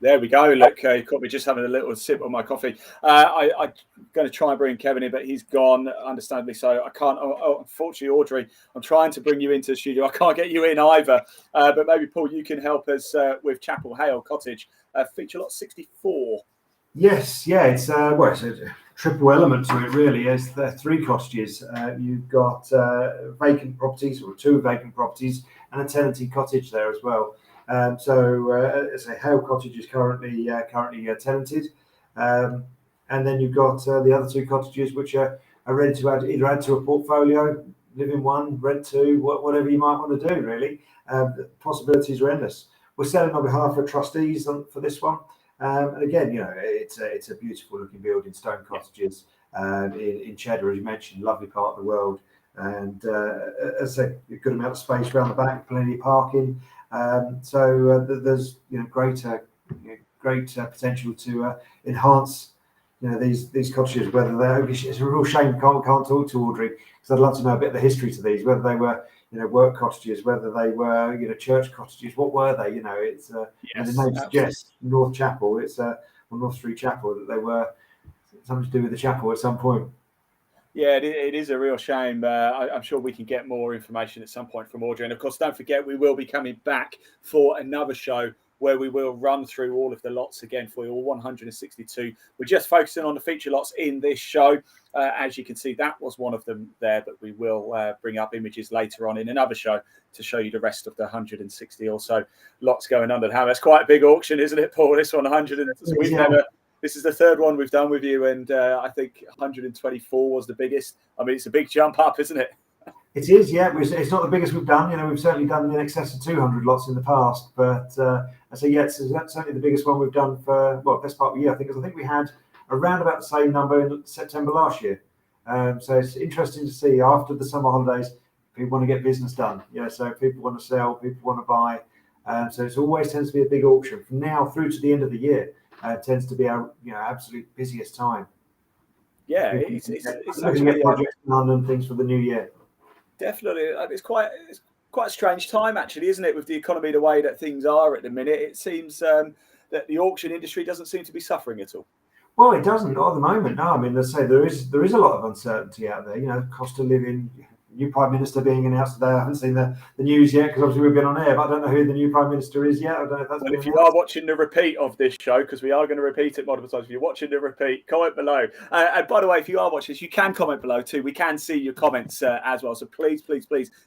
Speaker 2: There we go. Look, you caught me just having a little sip of my coffee. I'm going to try and bring Kevin in, but he's gone, understandably so. I can't. Unfortunately, Audrey, I'm trying to bring you into the studio. I can't get you in either. But maybe, Paul, you can help us with Chapel Hale Cottage, feature lot 64.
Speaker 3: Yes, yeah, it's it's a triple element to it, really. There's the 3 cottages. You've got vacant properties, or 2 vacant properties, and a tenanted cottage there as well. As I say, Hale Cottage is currently tenanted, and then you've got the other 2 cottages which are ready to add to a portfolio, live in one, rent 2, whatever you might want to do. Really, the possibilities are endless. We're selling on behalf of trustees for this one, and again, it's a beautiful looking building, stone cottages in Cheddar, as you mentioned, lovely part of the world, and as I say, a good amount of space around the back, plenty of parking. There's great potential to enhance these cottages. Whether it's a real shame can't talk to Audrey, because I'd love to know a bit of the history to these. Whether they were work cottages, whether they were church cottages. What were they? It's the name suggests North Chapel. It's North Street Chapel, that they were something to do with the chapel at some point.
Speaker 2: Yeah, it is a real shame. I'm sure we can get more information at some point from Audrey. And of course, don't forget, we will be coming back for another show where we will run through all of the lots again for you, all 162. We're just focusing on the feature lots in this show. As you can see, that was one of them there, but we will bring up images later on in another show to show you the rest of the 160 or so lots going under the hammer. It's quite a big auction, isn't it, Paul? This one, 100. This is the 3rd one we've done with you, and I think 124 was the biggest. I mean, it's a big jump up, isn't it?
Speaker 3: It is, yeah. It's not the biggest we've done. We've certainly done in excess of 200 lots in the past, but I say, it's certainly the biggest one we've done for best part of the year. I think we had around about the same number in September last year. So it's interesting to see after the summer holidays, people want to get business done. So people want to sell, people want to buy. So it always tends to be a big auction from now through to the end of the year. Tends to be our absolute busiest time.
Speaker 2: Yeah, it's
Speaker 3: looking at projects done and things for the new year.
Speaker 2: Definitely, it's quite a strange time, actually, isn't it? With the economy the way that things are at the minute, it seems that the auction industry doesn't seem to be suffering at all.
Speaker 3: Well, it doesn't, not at the moment. No, I mean, let's say there is a lot of uncertainty out there. Cost of living. New Prime Minister being announced today. I haven't seen the news yet, because obviously we've been on air, but I don't know who the new Prime Minister is yet. I don't know if that's
Speaker 2: well, if you are watching the repeat of this show, because we are going to repeat it multiple times, if you're watching the repeat, comment below. And by the way, if you are watching this, you can comment below too. We can see your comments as well. So please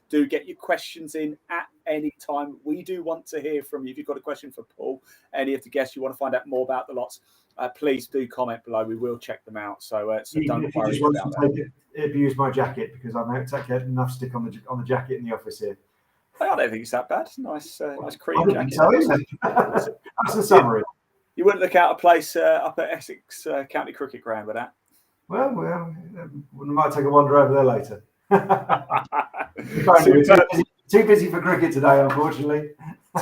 Speaker 2: do get your questions in at any time. We do want to hear from you. If you've got a question for Paul, any of the guests, you want to find out more about the lots, please do comment below. We will check them out. So don't worry about that.
Speaker 3: Abuse my jacket, because I've not enough stick on the jacket in the office here.
Speaker 2: I don't think it's that bad. Nice cream jacket.
Speaker 3: That's the summary.
Speaker 2: You wouldn't look out of place up at Essex County Cricket Ground with that.
Speaker 3: Well, we might take a wander over there later. Too busy for cricket today, unfortunately.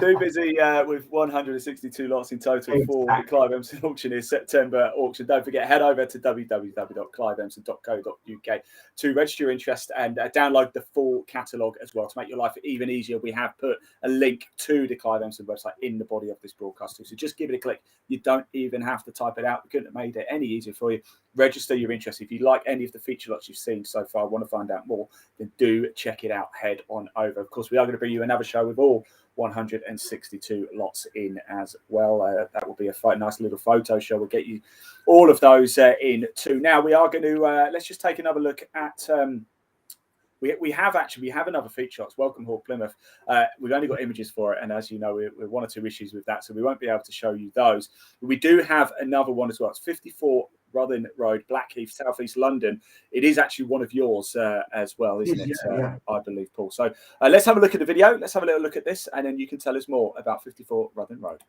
Speaker 2: Too busy with 162 lots in total for the Clive Emson Auctioneers September auction. Don't forget, head over to www.cliveemson.co.uk to register your interest and download the full catalogue as well to make your life even easier. We have put a link to the Clive Emson website in the body of this broadcast too. So just give it a click. You don't even have to type it out. We couldn't have made it any easier for you. Register your interest. If you like any of the feature lots you've seen so far, want to find out more, then do check it out. Head on over. Of course, we are going to bring you another show with all 162 lots in as well. That will be a nice little photo show. We'll get you all of those in too. Now we are going to let's just take another look at we have another feature. It's Welcome Hall Plymouth. We've only got images for it, and as you know, we're 1 or 2 issues with that, so we won't be able to show you those. But we do have another one as well. It's 54 Ruthin Road, Blackheath, South East London. It is actually one of yours as well, isn't it?
Speaker 3: Yeah.
Speaker 2: I believe, Paul. So let's have a look at the video. Let's have a little look at this, and then you can tell us more about 54 Ruthin Road.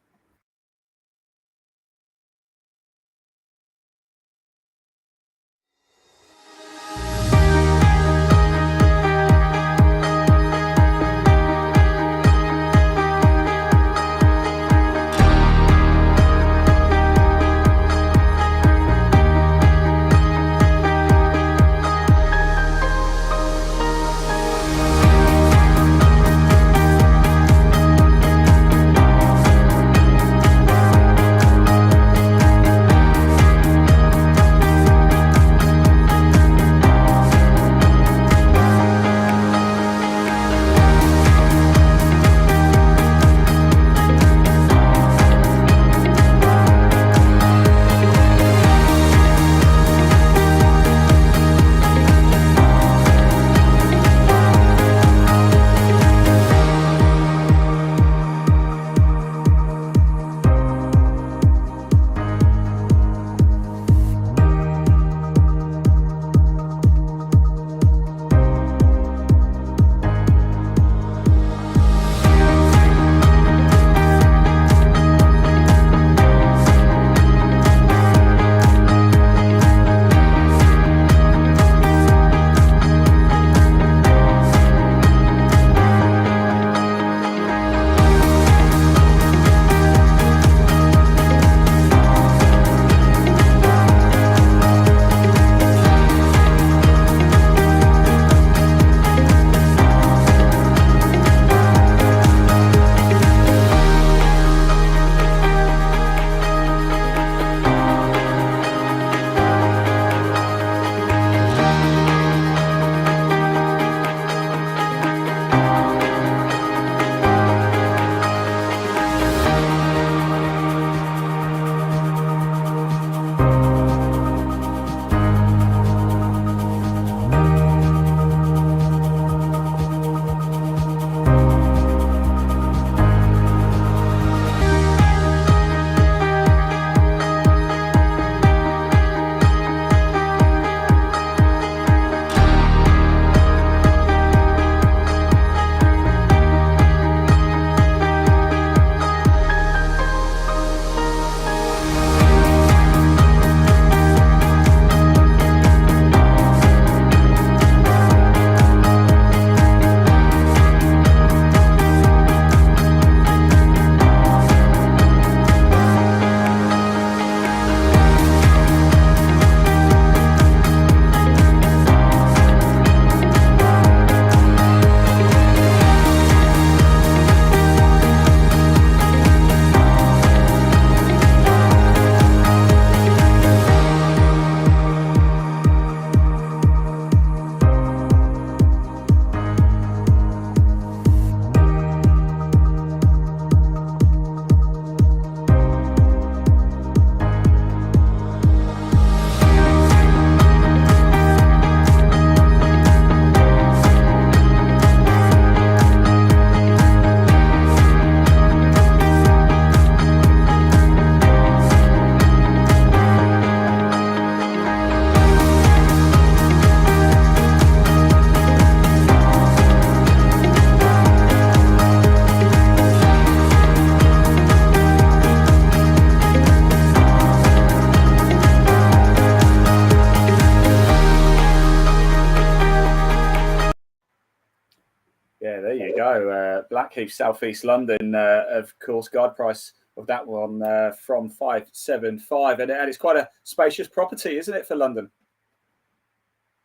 Speaker 2: go. Blackheath, Southeast London. Of course, guide price of that one from 575, and it's quite a spacious property, isn't it, for London?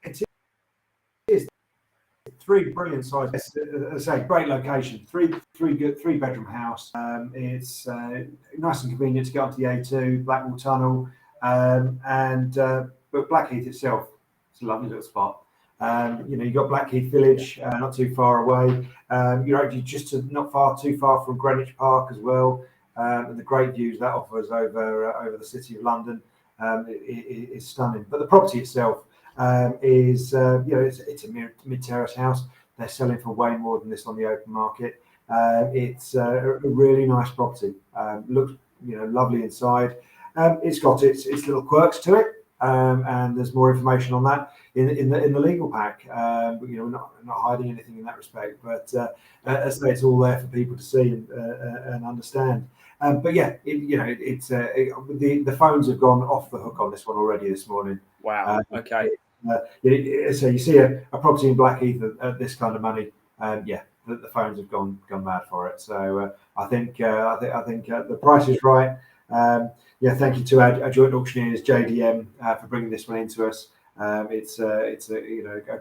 Speaker 3: It is. Three brilliant sizes. As I say, great location. Three good 3-bedroom house. It's nice and convenient to get onto the A2, Blackwall Tunnel, but Blackheath itself, it's a lovely little spot. You've got Blackheath Village, not too far away. You're actually just not too far from Greenwich Park as well, and the great views that offers over the city of London is stunning. But the property itself is, it's a mid-terrace house. They're selling for way more than this on the open market. It's a really nice property. Looks, lovely inside. It's got its little quirks to it. And there's more information on that in the legal pack. We're not hiding anything in that respect, but as I say, it's all there for people to see and understand. But yeah, the phones have gone off the hook on this one already this morning.
Speaker 2: Wow. Okay.
Speaker 3: So you see a property in Blackheath at this kind of money, the phones have gone mad for it. So I think the price is right. Thank you to our joint auctioneers, JDM, for bringing this one into us. It's a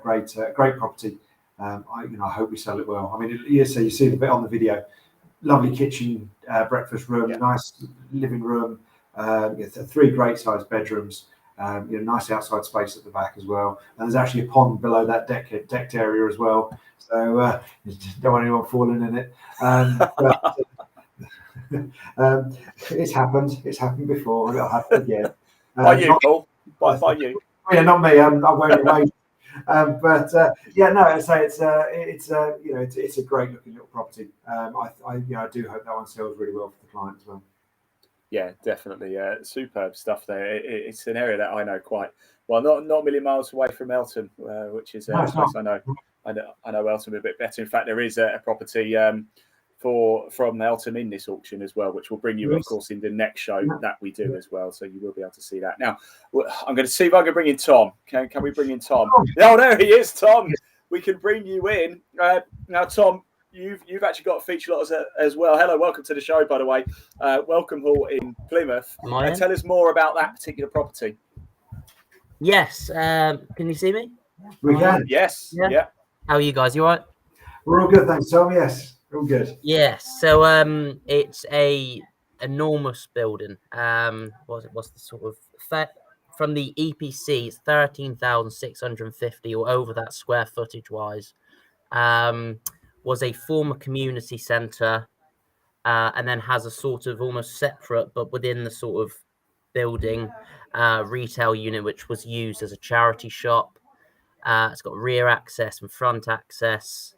Speaker 3: great property. I hope we sell it well. I mean, so you see the bit on the video. Lovely kitchen, breakfast room, nice living room. 3 great sized bedrooms. Nice outside space at the back as well. And there's actually a pond below that decked area as well. So don't want anyone falling in it. It's happened before. It'll happen again.
Speaker 2: By you, Paul. By you.
Speaker 3: Yeah, not me. I'm wearing a wage. I'd say it's a great looking little property. I do hope that one sells really well for the client as well.
Speaker 2: Yeah, definitely. Superb stuff there. It's an area that I know quite well. Not a million miles away from Elton, which is a place I know. I know Elton a bit better. In fact, there is a property from Elton in this auction as well, which will bring you, of course, in the next show that we do as well. So you will be able to see that. Now, I'm going to see if I can bring in Tom. Can we bring in Tom? Oh, there he is, Tom. We can bring you in. Now, Tom, you've actually got a feature lot as well. Hello, welcome to the show, by the way. Welcome Hall in Plymouth. Tell us more about that particular property.
Speaker 6: Yes. Can you see me?
Speaker 3: We can.
Speaker 2: Yes. Yeah.
Speaker 6: How are you guys? You all right?
Speaker 3: We're all good, thanks, Tom. Yes, all good.
Speaker 6: Yes. So it's a enormous building. What's the sort of from the EPC? It's 13,650 or over that square footage wise. Was a former community centre, and then has a sort of almost separate, but within the sort of building, retail unit, which was used as a charity shop. It's got rear access and front access,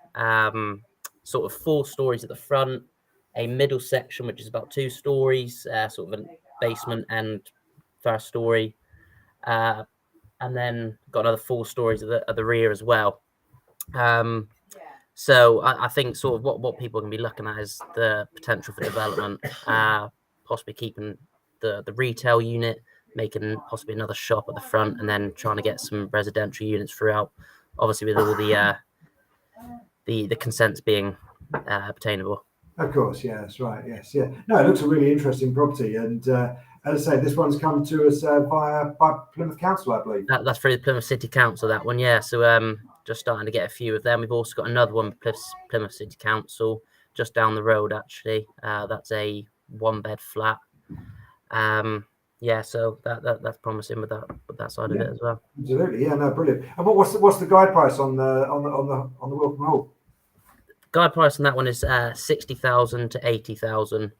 Speaker 6: sort of 4 stories at the front, a middle section, which is about 2 stories, sort of a basement and first story, and then got another 4 stories at the rear as well. So I think sort of what people are going to be looking at is the potential for development, possibly keeping the retail unit, making possibly another shop at the front, and then trying to get some residential units throughout. Obviously, with all the consents being obtainable.
Speaker 3: Of course, yeah, that's right. Yes, yeah. No, it looks a really interesting property, and as I say, this one's come to us by Plymouth Council, I believe.
Speaker 6: That's through the Plymouth City Council, that one, yeah. So just starting to get a few of them. We've also got another one, Plymouth City Council, just down the road, actually. That's a 1-bed flat. So that's promising with that side of it as well.
Speaker 3: Absolutely, yeah, no, brilliant. And what's the guide price on the Welcome Hall?
Speaker 6: Guide price on that one is 60,000 to 80,000.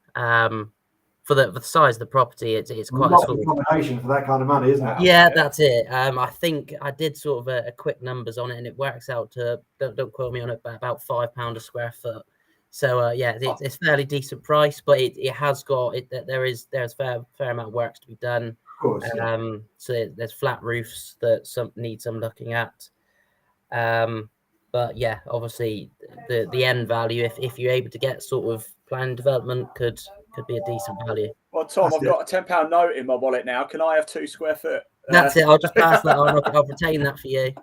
Speaker 6: For the size of the property, it's quite a sort of
Speaker 3: combination for that kind of money, isn't it?
Speaker 6: Yeah, that's it. I think I did sort of a quick numbers on it, and it works out to don't quote me on it, but about £5 a square foot. So it's fairly decent price, but it has got it. There's fair amount of works to be done.
Speaker 3: Of course. Yeah.
Speaker 6: So there's flat roofs that need some looking at. But yeah, obviously the end value, if you're able to get sort of planned development, could be a decent value.
Speaker 2: Well, Tom, I've got a £10 note in my wallet now. Can I have 2 square foot?
Speaker 6: That's it. I'll just pass that on. I'll retain that for you.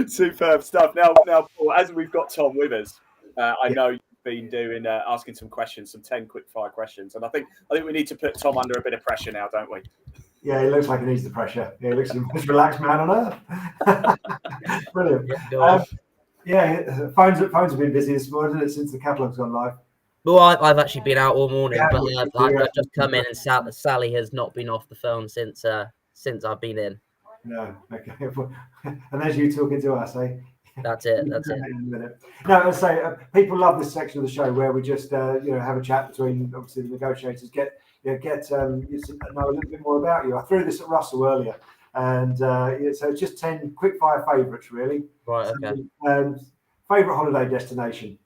Speaker 2: Superb stuff. Now, Paul, as we've got Tom with us, I know you've been doing asking some questions, some 10 quick fire questions, and I think we need to put Tom under a bit of pressure now, don't we?
Speaker 3: Yeah, he looks like he needs the pressure. Yeah, he looks like the most relaxed man on earth. Brilliant. Phones have been busy this morning since the catalogue's gone live.
Speaker 6: Well, I've actually been out all morning,
Speaker 3: Yeah,
Speaker 6: but I've just come in, and Sally has not been off the phone since I've been in.
Speaker 3: No, okay. And there's you talking to us, eh?
Speaker 6: That's it.
Speaker 3: No, I say people love this section of the show where we just have a chat between obviously the negotiators, get know a little bit more about you. I threw this at Russell earlier, and so it's just 10 quick fire favourites, really.
Speaker 6: Right. Okay.
Speaker 3: Favourite holiday destination.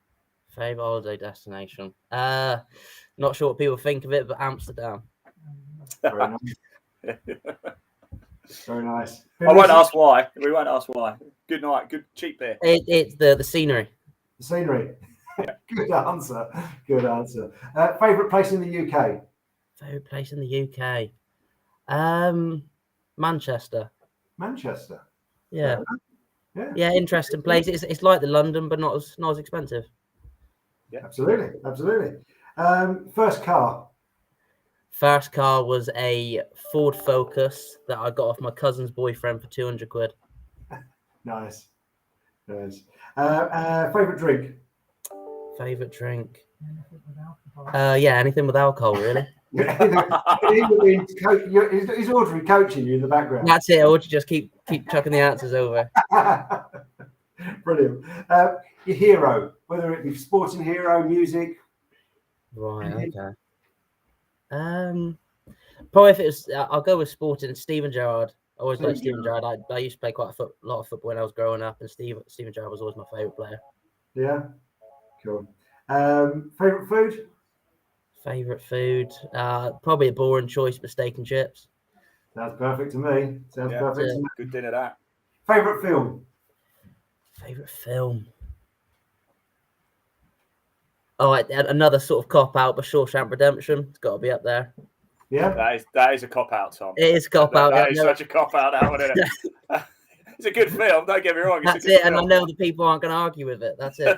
Speaker 6: Favourite holiday destination. Not sure what people think of it, but Amsterdam.
Speaker 3: Very nice. Very nice.
Speaker 2: I won't ask why. We won't ask why. Good night. Good cheap beer.
Speaker 6: It's the scenery.
Speaker 3: The scenery. Good answer. Good answer. Favourite place in the UK.
Speaker 6: Favourite place in the UK. Manchester.
Speaker 3: Manchester.
Speaker 6: Yeah.
Speaker 3: Yeah.
Speaker 6: Yeah, interesting place. It's like the London, but not as expensive.
Speaker 3: Yeah. Absolutely. First car.
Speaker 6: First car was a Ford Focus that I got off my cousin's boyfriend for 200 quid.
Speaker 3: Nice. Favourite drink.
Speaker 6: Favorite drink. Anything with alcohol, really.
Speaker 3: Is Audrey coaching you in the background?
Speaker 6: That's it. Or just keep chucking the answers over.
Speaker 3: Brilliant. Your hero, whether it be sporting hero, music.
Speaker 6: Right. Okay. Probably if it was, I'll go with sporting. Steven Gerrard. I always liked Steven Gerrard. I used to play quite a lot of football when I was growing up, and Steven Gerrard was always my favourite player.
Speaker 3: Yeah. Cool. Favourite food?
Speaker 6: Favourite food? Probably a boring choice, but steak and chips.
Speaker 3: Sounds perfect to me.
Speaker 2: Good dinner, that.
Speaker 3: Favourite film?
Speaker 6: Favourite film? Oh, another sort of cop out, but Shawshank Redemption. It's got to be up there.
Speaker 3: Yeah,
Speaker 2: that is a cop out, Tom.
Speaker 6: It is a cop out.
Speaker 2: That is such a cop out, that one, isn't it? It's a good film. Don't get me wrong.
Speaker 6: That's it, and I know the people aren't going to argue with it. That's it.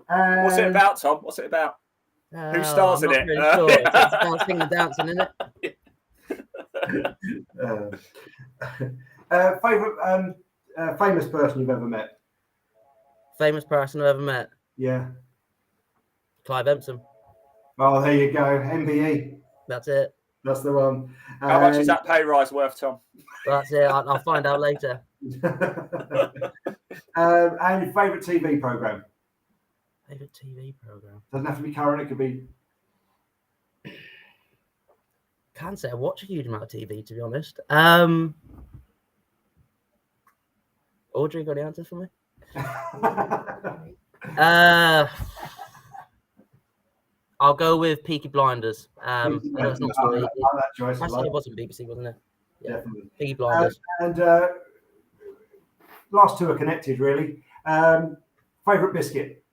Speaker 2: What's it about, Tom? What's it about? Who stars in it?
Speaker 6: Really sure. It's about singing and dancing, isn't
Speaker 3: it? Favourite famous person you've ever met?
Speaker 6: Famous person I've ever met?
Speaker 3: Yeah.
Speaker 6: Clive Emson.
Speaker 3: Oh, there you go. MBE.
Speaker 6: That's it.
Speaker 3: That's the one.
Speaker 2: How much is that pay rise worth, Tom?
Speaker 6: That's it. I'll find out later.
Speaker 3: And your favourite TV programme?
Speaker 6: Favourite TV programme?
Speaker 3: Doesn't have to be current. It could be.
Speaker 6: Can't say I watch a huge amount of TV, to be honest. Audrey, got any answers for me? I'll go with Peaky Blinders. It's not
Speaker 3: I like that choice.
Speaker 6: It wasn't BBC, wasn't it? Yeah.
Speaker 3: Definitely.
Speaker 6: Peaky Blinders.
Speaker 3: And last two are connected, really. Favourite biscuit?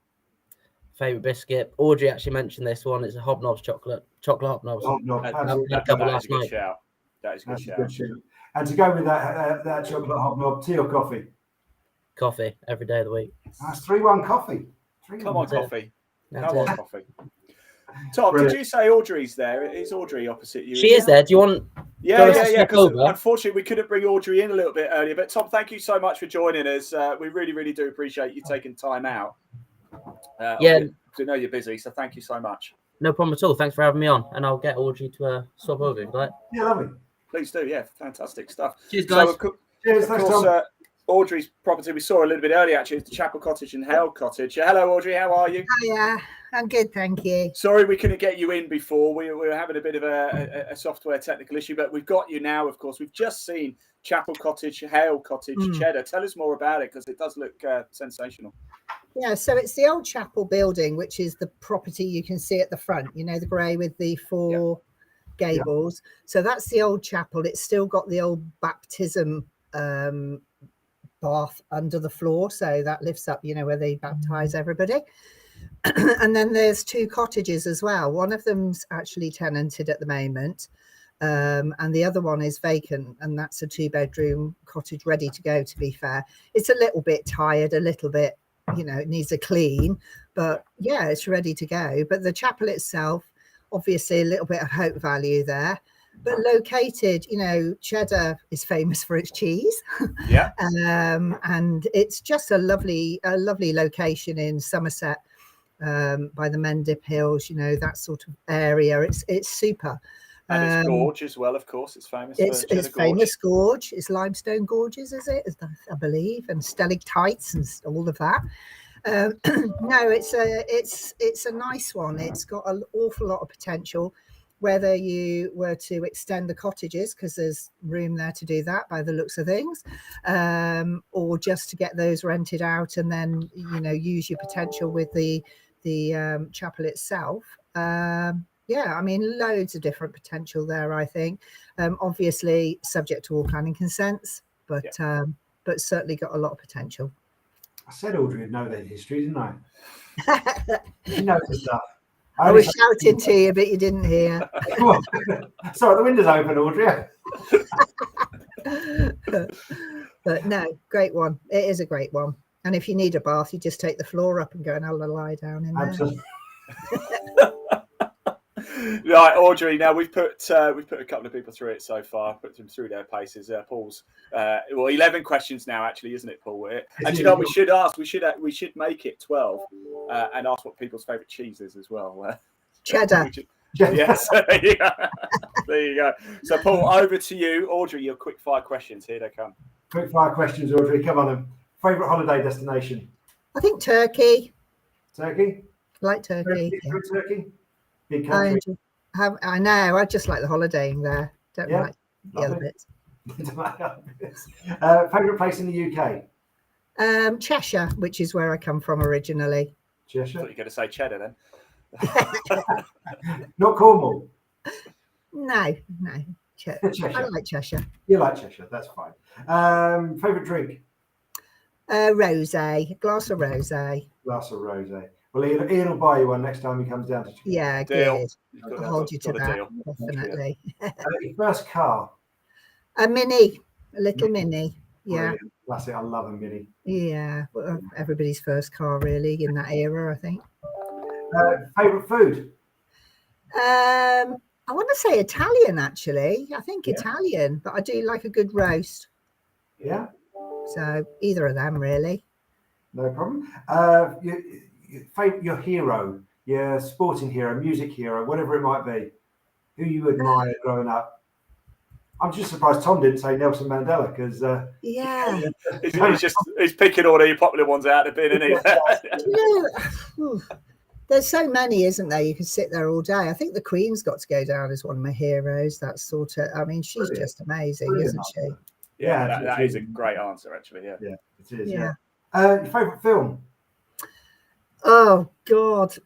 Speaker 6: Favourite biscuit? Audrey actually mentioned this one. It's a Hobnobs chocolate hobnobs.
Speaker 3: Hobnob.
Speaker 6: Couple last night.
Speaker 2: That is a good shout.
Speaker 3: And to go with that chocolate hobnob, tea or coffee?
Speaker 6: Coffee every day of the week.
Speaker 3: That's 3-1 coffee.
Speaker 2: Come on, coffee.
Speaker 6: That's
Speaker 2: Come on, coffee. Tom, did you say Audrey's there? Is Audrey opposite you?
Speaker 6: She is there. Do you want?
Speaker 2: Yeah. Because unfortunately, we couldn't bring Audrey in a little bit earlier. But Tom, thank you so much for joining us. We really, really do appreciate you taking time out. I know you're busy, so thank you so much.
Speaker 6: No problem at all. Thanks for having me on, and I'll get Audrey to swap over. Right?
Speaker 3: Yeah, lovely.
Speaker 2: Please do. Yeah, fantastic stuff.
Speaker 6: Cheers, guys.
Speaker 3: Cheers.
Speaker 2: Of course, Audrey's property we saw a little bit earlier. Actually, it's the Chapel Cottage and Hale Cottage. Hello, Audrey. How are you?
Speaker 7: Hiya. I'm good, thank you.
Speaker 2: Sorry we couldn't get you in before. We were having a bit of a software technical issue, but we've got you now, of course. We've just seen Chapel Cottage, Hale Cottage, Cheddar. Tell us more about it, because it does look sensational.
Speaker 7: Yeah, so it's the old chapel building, which is the property you can see at the front, you know, the grey with the four gables. So that's the old chapel. It's still got the old baptism bath under the floor. So that lifts up, you know, where they baptise everybody. And then there's two cottages as well. One of them's actually tenanted at the moment, and the other one is vacant, and that's a 2-bedroom cottage ready to go. To be fair, it's a little bit tired, a little bit, it needs a clean, but yeah, it's ready to go. But the chapel itself, obviously a little bit of hope value there, but located, Cheddar is famous for its cheese.
Speaker 2: Yeah.
Speaker 7: And it's just a lovely location in Somerset, by the Mendip Hills, that sort of area. It's super.
Speaker 2: And it's gorge as well, of course. It's famous.
Speaker 7: It's famous gorge. It's limestone gorges, is it? I believe, and stalactites and all of that. No, it's a nice one. It's got an awful lot of potential. Whether you were to extend the cottages, because there's room there to do that by the looks of things, or just to get those rented out and then use your potential with the chapel itself. Yeah, I mean, loads of different potential there, I think. Obviously subject to all planning consents, but certainly got a lot of potential.
Speaker 3: I said Audrey would know their history, didn't I? She knows the stuff.
Speaker 7: I was shouting to you, but you didn't hear.
Speaker 3: Sorry, the window's open, Audrey.
Speaker 7: But no, great one. It is a great one. And if you need a bath, you just take the floor up and go and have a lie down in there.
Speaker 3: Absolutely.
Speaker 2: Right, Audrey. Now we've put a couple of people through it so far. Put them through their paces. Paul's 11 questions now, actually, isn't it, Paul? And you know, we should ask. We should make it 12 and ask what people's favourite cheese is as well.
Speaker 7: Cheddar.
Speaker 2: Yes, there you go. There you go. So, Paul, over to you, Audrey. Your quick fire questions. Here they come.
Speaker 3: Quick fire questions, Audrey. Come on, then. Favourite holiday destination?
Speaker 7: I think Turkey.
Speaker 3: Turkey.
Speaker 7: Like Turkey.
Speaker 3: Yeah. Turkey. Big country.
Speaker 7: I know. I just like the holidaying there. Don't like the other bits.
Speaker 3: Favourite place in the UK?
Speaker 7: Cheshire, which is where I come from originally.
Speaker 2: I
Speaker 3: Cheshire.
Speaker 2: thought you were going to say cheddar then.
Speaker 3: Not Cornwall.
Speaker 7: No. Cheshire. I like Cheshire.
Speaker 3: You like Cheshire? That's fine. Favourite drink?
Speaker 7: Rosé. Glass of rosé.
Speaker 3: Glass of rosé. Well, Ian will buy you one next time he comes down to Cheshire.
Speaker 7: Yeah,
Speaker 2: Deal.
Speaker 7: good. I'll hold you to that. Definitely.
Speaker 3: Your first car?
Speaker 7: A little mini. Yeah.
Speaker 3: Brilliant. That's it. I love a mini.
Speaker 7: Yeah. Well, everybody's first car, really, in that era, I think.
Speaker 3: Favourite food?
Speaker 7: I want to say Italian, actually. I think Italian, but I do like a good roast.
Speaker 3: Yeah.
Speaker 7: So either of them, really.
Speaker 3: No problem. Your hero, your sporting hero, music hero, whatever it might be, who you admired growing up. I'm just surprised Tom didn't say Nelson Mandela because
Speaker 2: he's picking all the popular ones out of the bin, isn't he?
Speaker 7: There's so many, isn't there? You could sit there all day. I think the Queen's got to go down as one of my heroes. That sort of, I mean, she's just amazing, isn't she?
Speaker 2: Yeah, that is a great answer, actually. Yeah,
Speaker 3: it is.
Speaker 7: Yeah.
Speaker 3: Your favourite film?
Speaker 7: Oh God.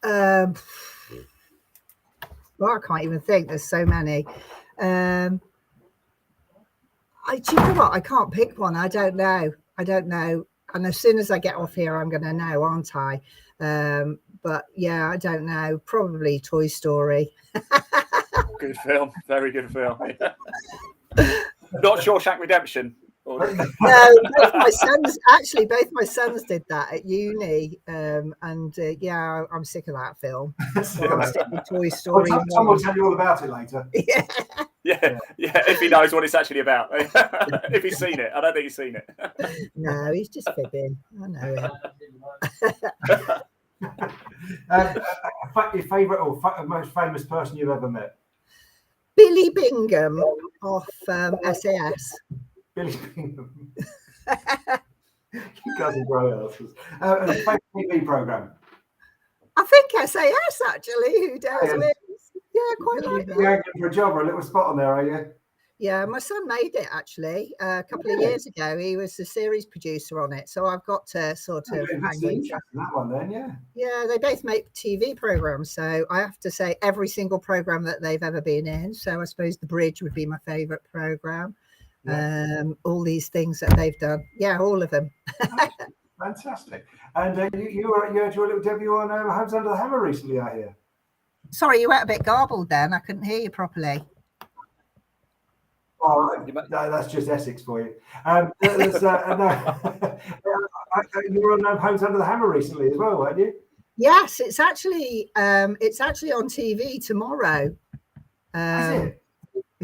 Speaker 7: Well, I can't even think. There's so many. Do you know what? I can't pick one. I don't know. And as soon as I get off here, I'm going to know, aren't I? But yeah, I don't know. Probably Toy Story.
Speaker 2: Good film. Very good film. Not Shawshank Redemption.
Speaker 7: No, both my sons did that at uni, and I'm sick of that film. So I'll stick with Toy Story.
Speaker 3: Tom will tell you all about it later.
Speaker 2: Yeah. If he knows what it's actually about. If he's seen it, I don't think he's seen it.
Speaker 7: No, he's just fibbing. I know him.
Speaker 3: Your favourite or most famous person you've ever met?
Speaker 7: Billy Bingham off SAS.
Speaker 3: Billy Bingham. You guys are grown asses. Favourite TV programme?
Speaker 7: I think SAS, actually. Who does wins? Yeah, quite like that.
Speaker 3: You're going for a job or a little spot on there, are you?
Speaker 7: Yeah, my son made it, actually. A couple of years ago, he was the series producer on it. So I've got to sort of hang in.
Speaker 3: That one then, yeah.
Speaker 7: Yeah, they both make TV programmes. So I have to say every single programme that they've ever been in. So I suppose The Bridge would be my favourite programme. Yeah. All these things that they've done. Yeah, all of them.
Speaker 3: Fantastic. And you had your little debut on Homes Under the Hammer recently, I hear.
Speaker 7: Sorry, you went a bit garbled then. I couldn't hear you properly.
Speaker 3: Oh, no, that's just Essex for you. No, you were on Homes Under the Hammer recently as well, weren't you?
Speaker 7: Yes, it's actually on TV tomorrow.
Speaker 3: Is it?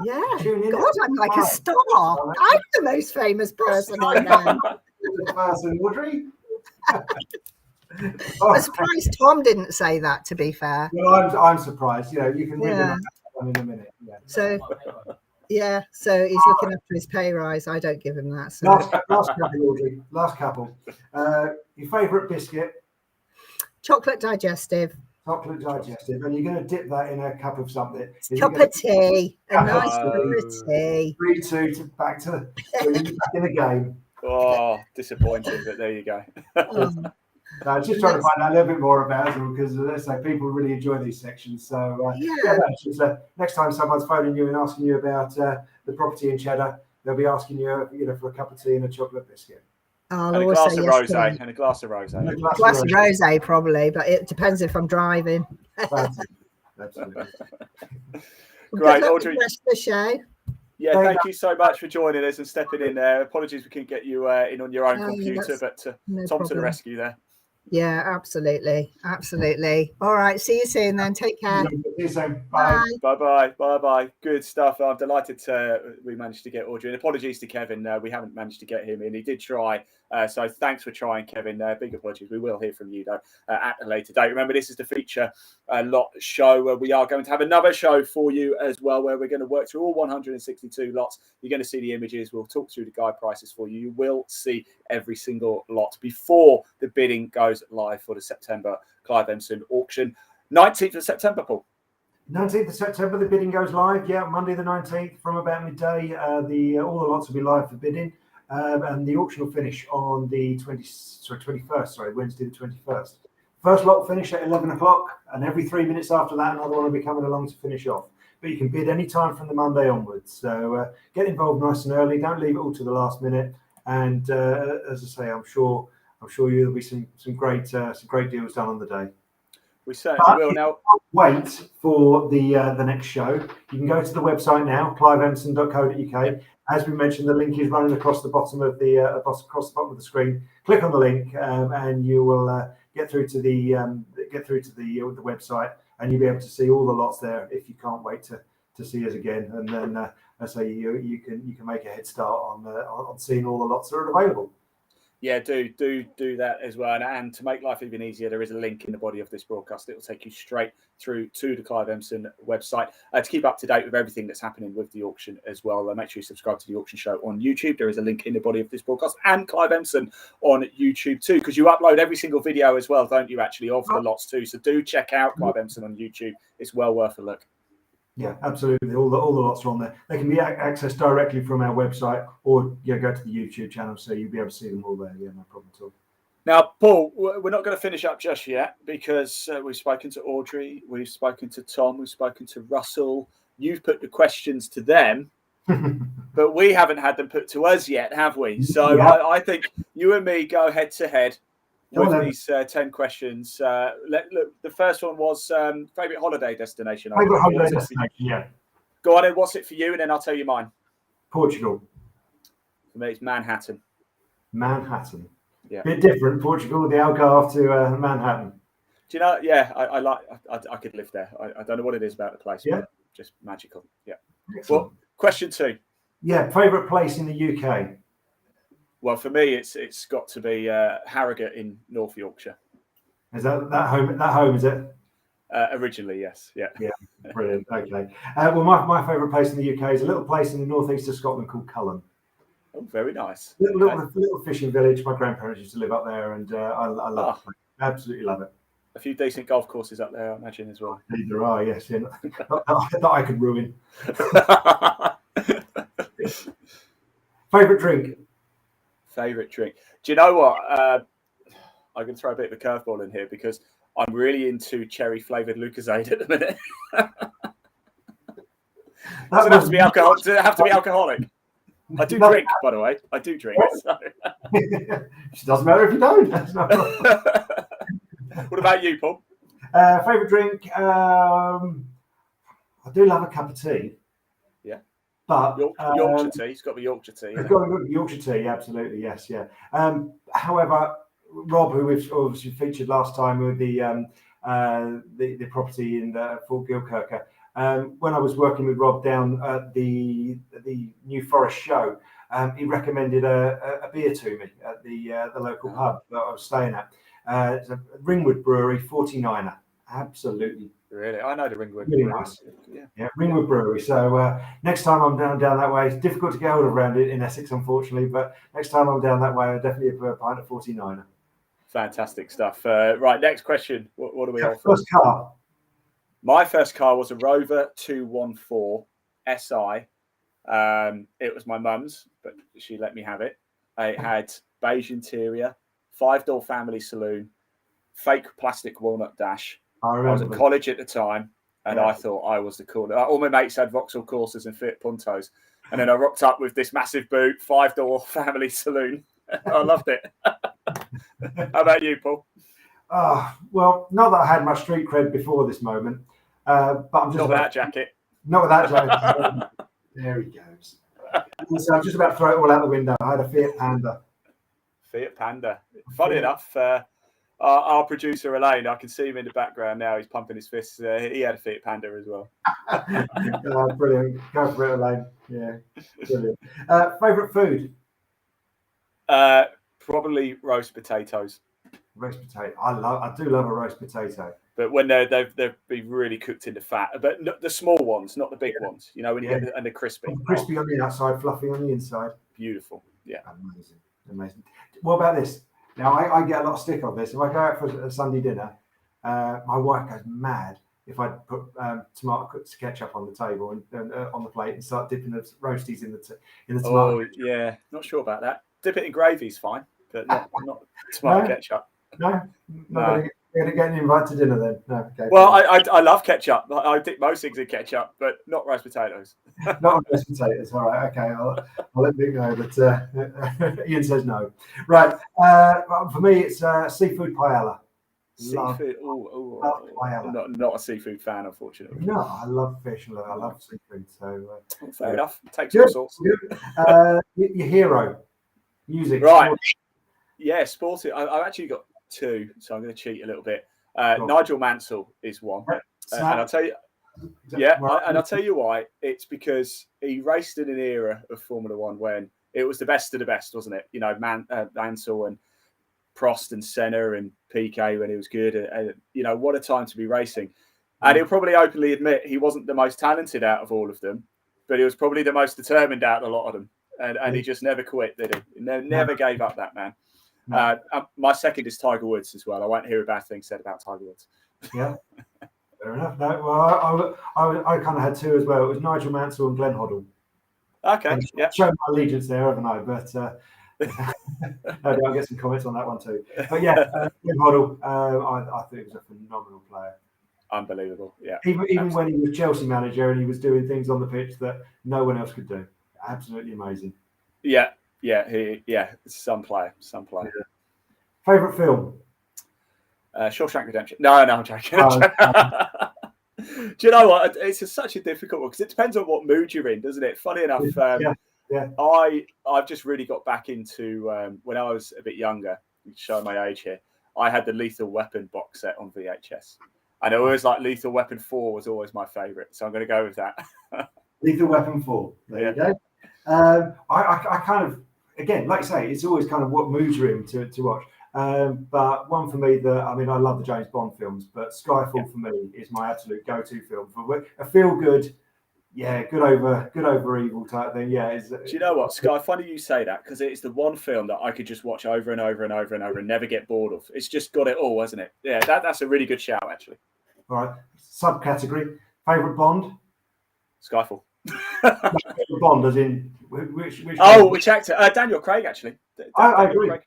Speaker 7: Yeah.
Speaker 3: Tune in.
Speaker 7: God, I'm like a star. I'm the most famous person I know.
Speaker 3: Person, Audrey.
Speaker 7: I'm surprised Tom didn't say that, to be fair.
Speaker 3: Well, I'm surprised. You know, you can read
Speaker 7: Yeah.
Speaker 3: them in a minute. Yeah.
Speaker 7: So he's looking after his pay rise. I don't give him that. So.
Speaker 3: Last couple, Audrey. Last couple. Your favourite biscuit?
Speaker 7: Chocolate digestive.
Speaker 3: Chocolate digestive, and you're going to dip that in a cup of something.
Speaker 7: Cup of tea. A nice cup of tea.
Speaker 3: 3-2 back in the game.
Speaker 2: Oh, disappointing, but there you go.
Speaker 3: No, just trying to find out a little bit more about it because, let's say, people really enjoy these sections. So, next time someone's phoning you and asking you about the property in Cheddar, they'll be asking you, for a cup of tea and a chocolate biscuit.
Speaker 2: And a glass of rosé. And a glass of rosé.
Speaker 7: A glass of rosé, probably, but it depends if I'm driving.
Speaker 3: Absolutely.
Speaker 2: Great, Audrey.
Speaker 7: Rest of the show.
Speaker 2: Yeah, thank you so much for joining us and stepping in there. Apologies we couldn't get you in on your own computer, but Tom to the rescue there.
Speaker 7: Yeah, absolutely. All right, see you soon then. Take care.
Speaker 3: See you soon. Bye.
Speaker 2: Bye. Good stuff. I'm delighted we managed to get Audrey. And apologies to Kevin. We haven't managed to get him in. He did try. So thanks for trying, Kevin. Big apologies. We will hear from you, though, at a later date. Remember, this is the feature lot show. We are going to have another show for you as well, where we're going to work through all 162 lots. You're going to see the images. We'll talk through the guide prices for you. You will see every single lot before the bidding goes live for the September Clive Emson auction. 19th of September, Paul.
Speaker 3: 19th of September, the bidding goes live. Yeah, Monday the 19th from about midday. All the lots will be live for bidding. And the auction will finish on the 21st, Wednesday the 21st. First lot will finish at 11 o'clock, and every 3 minutes after that, another one will be coming along to finish off. But you can bid any time from the Monday onwards. So get involved nice and early. Don't leave it all to the last minute. And as I say, I'm sure there'll be some great deals done on the day.
Speaker 2: We certainly will. Now,
Speaker 3: wait for the next show. You can go to the website now, cliveemson.co.uk. As we mentioned, the link is running across the bottom of the screen. Click on the link, and you will get through to the website, and you'll be able to see all the lots there. If you can't wait to see us again, and then I say you can make a head start on seeing all the lots that are available.
Speaker 2: Yeah, do that as well. And to make life even easier, there is a link in the body of this broadcast. It will take you straight through to the Clive Emson website to keep up to date with everything that's happening with the auction as well. Make sure you subscribe to the auction show on YouTube. There is a link in the body of this broadcast, and Clive Emson on YouTube too, because you upload every single video as well, don't you, actually, of the lots too. So do check out Clive Emson on YouTube. It's well worth a look. Yeah, absolutely. All the lots are on there. They can be accessed directly from our website, or go to the YouTube channel, so you'll be able to see them all there. Yeah, no problem at all. Now, Paul, we're not going to finish up just yet, because we've spoken to Audrey, we've spoken to Tom, we've spoken to Russell. You've put the questions to them, but we haven't had them put to us yet, have we? So I think you and me go head to head with these 10 questions. Look, the first one was favourite holiday destination. Favourite holiday destination, yeah. Go on, then, what's it for you? And then I'll tell you mine. Portugal. For me, it's Manhattan. Manhattan. Yeah. Bit different, Portugal, the Algarve to Manhattan. Do you know, I could live there. I don't know what it is about the place, but just magical. Yeah. Excellent. Well, question 2. Yeah, favourite place in the UK? Well, for me, it's got to be Harrogate in North Yorkshire. Is that home? Is it? Originally, yes. Yeah. Yeah. Brilliant. Okay. Well, my favourite place in the UK is a little place in the northeast of Scotland called Cullen. Oh, very nice. Little fishing village. My grandparents used to live up there, and I love it. Absolutely love it. A few decent golf courses up there, I imagine, as well. There are, yes. Yeah. That I could ruin. Favourite drink? Favourite drink. Do you know what? I'm going to throw a bit of a curveball in here, because I'm really into cherry flavoured Lucozade at the minute. Does it have to be alcohol? Does it have to be alcoholic? I do drink, by the way. I do drink. So. It doesn't matter if you don't. What about you, Paul? Favourite drink? I do love a cup of tea. Yeah.
Speaker 3: But
Speaker 2: Yorkshire tea. It's got to be Yorkshire tea.
Speaker 3: I've got Yorkshire tea, absolutely, yes, yeah. However, Rob, who we've obviously featured last time with the property in Fort Gilkirker, when I was working with Rob down at the New Forest show, he recommended a beer to me at the local pub that I was staying at. It's a Ringwood Brewery 49er, absolutely.
Speaker 2: Really, I know the Ringwood.
Speaker 3: Really
Speaker 2: Brewery.
Speaker 3: nice. Yeah, Ringwood Brewery. So next time I'm down that way, it's difficult to get hold of around it in Essex, unfortunately. But next time I'm down that way, I'll definitely have a pint of 49er.
Speaker 2: Fantastic stuff. Right, next question. What do we offer?
Speaker 3: First car.
Speaker 2: My first car was a Rover 214 SI. It was my mum's, but she let me have it. It had beige interior, 5-door family saloon, fake plastic walnut dash. I was at college at the time, and I thought I was the coolest. All my mates had Vauxhall Corsas and Fiat Puntos, and then I rocked up with this massive boot, 5-door family saloon. I loved it. How about you, Paul?
Speaker 3: Well, not that I had my street cred before this moment, but I'm just
Speaker 2: not with that jacket.
Speaker 3: Not with that jacket. There he goes. So I'm just about to throw it all out the window. I had a Fiat Panda.
Speaker 2: Fiat Panda. Funny enough, our producer Elaine, I can see him in the background now. He's pumping his fists. He had a Fiat Panda as well.
Speaker 3: Brilliant. Go for it, Elaine. Yeah, brilliant. Favorite food?
Speaker 2: Probably roast potatoes.
Speaker 3: Roast potato. I do love a roast potato.
Speaker 2: But when they've been really cooked in the fat, but the small ones, not the big ones. You know, when you get and they're crispy.
Speaker 3: Crispy on the outside, fluffy on the inside.
Speaker 2: Beautiful. Yeah.
Speaker 3: Amazing. What about this? Now, I get a lot of stick on this. If I go out for a Sunday dinner, my wife goes mad if I put tomato ketchup on the table and on the plate and start dipping the roasties in the tomato.
Speaker 2: Oh, yeah. Not sure about that. Dip it in gravy is fine, but not tomato ketchup.
Speaker 3: No. You're going to get an invite to dinner then? No. Okay.
Speaker 2: Well, I love ketchup. I dip most things in ketchup, but not roast potatoes.
Speaker 3: Not on roast potatoes. All right. Okay. I'll let Nick know. But Ian says no. Right. For me, it's seafood paella.
Speaker 2: Seafood.
Speaker 3: Love paella.
Speaker 2: Not a seafood fan, unfortunately.
Speaker 3: No, I love fish and I love seafood. So
Speaker 2: fair enough. Takes all sorts.
Speaker 3: Your hero. Music.
Speaker 2: Right.
Speaker 3: Sport.
Speaker 2: Yeah, sporty. I've actually got two, so I'm going to cheat a little bit. Nigel Mansell is one, and I'll tell you. Yeah, and I'll tell you why. It's because he raced in an era of Formula One when it was the best of the best, wasn't it? You know, Mansell and Prost and Senna and Piquet when he was good. And you know, what a time to be racing. And he'll probably openly admit he wasn't the most talented out of all of them, but he was probably the most determined out of a lot of them. And he just never quit, did he? Never gave up, that man. My second is Tiger Woods as well. I won't hear a bad thing said about Tiger Woods.
Speaker 3: Yeah, fair enough. No, well, I kind of had two as well. It was Nigel Mansell and Glenn Hoddle.
Speaker 2: Okay, yeah.
Speaker 3: Shown my allegiance there, haven't I? But I'll get some comments on that one too. But yeah, Glenn Hoddle, I think he was a phenomenal player.
Speaker 2: Unbelievable. Yeah.
Speaker 3: Even when he was Chelsea manager and he was doing things on the pitch that no one else could do. Absolutely amazing.
Speaker 2: Yeah. Some player. Yeah.
Speaker 3: Favorite film?
Speaker 2: Shawshank Redemption. No, I'm joking. Do you know what? It's such a difficult one because it depends on what mood you're in, doesn't it? Funny enough, I've just really got back into when I was a bit younger. Showing my age here, I had the Lethal Weapon box set on VHS, and I always like Lethal Weapon 4 was always my favourite, so I'm going to go with that.
Speaker 3: Lethal Weapon 4. There you go. I kind of, again, like I say, it's always kind of what mood you're in to watch. But one for me I love the James Bond films, but Skyfall for me is my absolute go-to film for a feel-good, good over evil type thing. Yeah.
Speaker 2: Do you know what, Sky? Funny you say that because it's the one film that I could just watch over and over and over and over and never get bored of. It's just got it all, hasn't it? Yeah, that's a really good shout, actually.
Speaker 3: All right. Subcategory: favorite Bond.
Speaker 2: Skyfall.
Speaker 3: Bond, as in which
Speaker 2: actor? Daniel Craig, actually.
Speaker 3: I agree. Craig.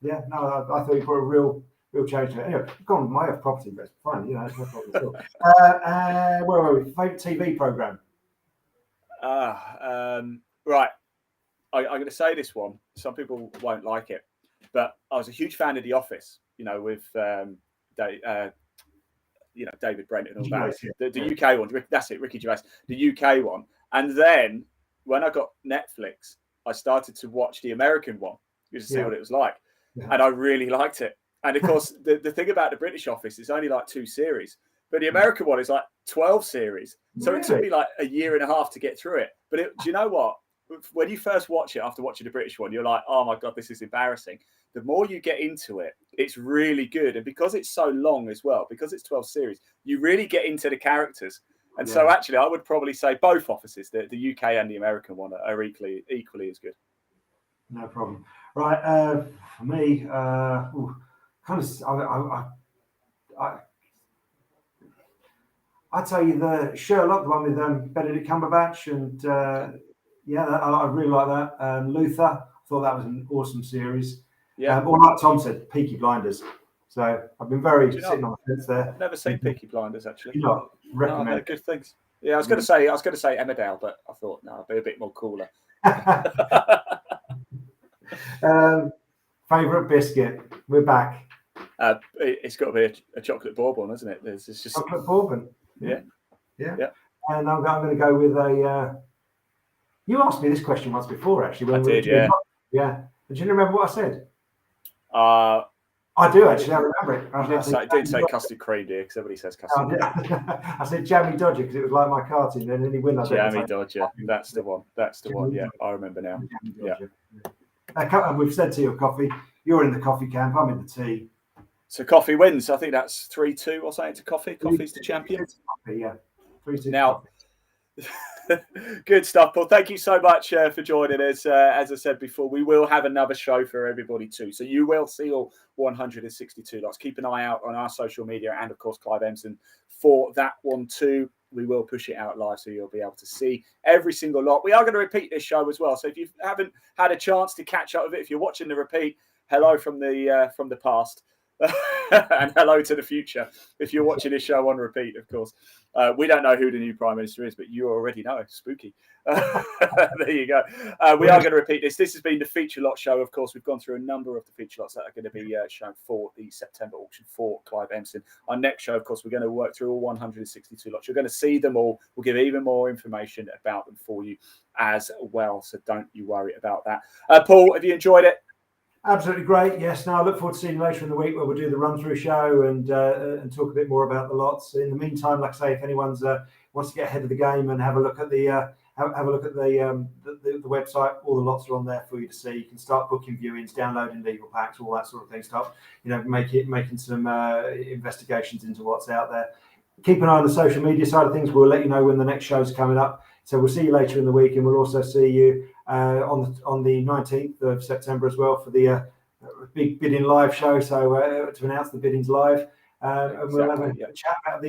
Speaker 3: Yeah, no, I thought you put a real change to it. Anyway, go on, my property, but it's fine. You know, it's no problem at all. Where were we? Favorite TV program?
Speaker 2: Right. I'm going to say this one. Some people won't like it, but I was a huge fan of The Office. You know, with David Brent and all that. The UK one. That's it, Ricky Gervais. The UK one, and then when I got Netflix, I started to watch the American one just to see what it was like.
Speaker 3: Yeah.
Speaker 2: And I really liked it. And of course, the thing about the British office is only like 2 series, but the American one is like 12 series. So it took me like a year and a half to get through it. But do you know what? When you first watch it after watching the British one, you're like, oh my God, this is embarrassing. The more you get into it, it's really good. And because it's so long as well, because it's 12 series, you really get into the characters. And so actually, I would probably say both offices, the UK and the American one, are equally as good.
Speaker 3: No problem. Right. For me, kind of, I'd tell you the Sherlock, the one with Benedict Cumberbatch, and I really like that. Luther, I thought that was an awesome series.
Speaker 2: Yeah.
Speaker 3: Or like Tom said, Peaky Blinders. So I've been very sitting on the fence there.
Speaker 2: I've never seen Peaky Blinders actually.
Speaker 3: You know, recommend.
Speaker 2: No, I've heard good things. Yeah, I was going to say Emmerdale, but I thought no, I'd be a bit more cooler.
Speaker 3: Favorite biscuit? We're back.
Speaker 2: It's got to be a chocolate bourbon, isn't it? It's just
Speaker 3: Chocolate bourbon.
Speaker 2: Yeah.
Speaker 3: And I'm going to go with a. You asked me this question once before, actually.
Speaker 2: I did, yeah.
Speaker 3: Yeah. Did you remember what I said?
Speaker 2: I
Speaker 3: do actually. I remember it.
Speaker 2: I did say custard cream, dear, because everybody says custard.
Speaker 3: I said Jammy Dodger because it was like my cartoon, and then he win.
Speaker 2: Jammy Dodger. That's the one. That's the one. Yeah, I remember now. Yeah.
Speaker 3: And we've said tea or coffee. You're in the coffee camp. I'm in the tea.
Speaker 2: So coffee wins. I think that's 3-2 or something to coffee. Coffee's the champion.
Speaker 3: Coffee, yeah. 3-2.
Speaker 2: Now, good stuff, Paul. Thank you so much for joining us. As I said before, we will have another show for everybody too. So you will see all 162 lots. Keep an eye out on our social media and, of course, Clive Emson for that one too. We will push it out live so you'll be able to see every single lot. We are going to repeat this show as well. So if you haven't had a chance to catch up with it, if you're watching the repeat, hello from the past. And hello to the future if you're watching this show on repeat, of course. We don't know who the new Prime Minister is, but you already know. Spooky. There you go. We are going to repeat this. This has been the feature lot show. Of course, we've gone through a number of the feature lots that are going to be shown for the September auction for Clive Emson. Our next show, of course, we're going to work through all 162 lots. You're going to see them all. We'll give even more information about them for you as well. So don't you worry about that. Paul, have you enjoyed it?
Speaker 3: Absolutely great. Yes. Now I look forward to seeing you later in the week where we'll do the run-through show and talk a bit more about the lots. In the meantime, like I say, if anyone's wants to get ahead of the game and have a look at the website, all the lots are on there for you to see. You can start booking viewings, downloading legal packs, all that sort of thing. Start, making some investigations into what's out there. Keep an eye on the social media side of things. We'll let you know when the next show's coming up. So we'll see you later in the week, and we'll also see you on the 19th of September as well for the big bidding live show. So to announce the biddings live, and we'll have a chat about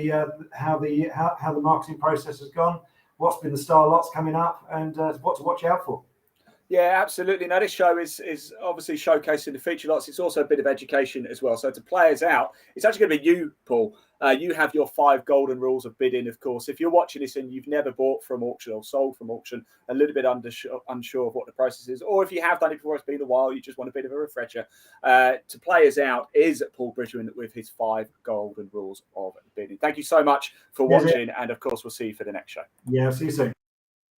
Speaker 3: how the marketing process has gone, what's been the star lots coming up, and what to watch out for.
Speaker 2: Yeah, absolutely. Now, this show is obviously showcasing the feature lots. It's also a bit of education as well. So to players out, it's actually going to be you, Paul. You have your 5 golden rules of bidding, of course. If you're watching this and you've never bought from auction or sold from auction, a little bit unsure of what the process is, or if you have done it before, it's been a while, you just want a bit of a refresher, to players out is Paul Bridgeman with his 5 golden rules of bidding. Thank you so much for watching. And, of course, we'll see you for the next show.
Speaker 3: Yeah, I'll see you soon.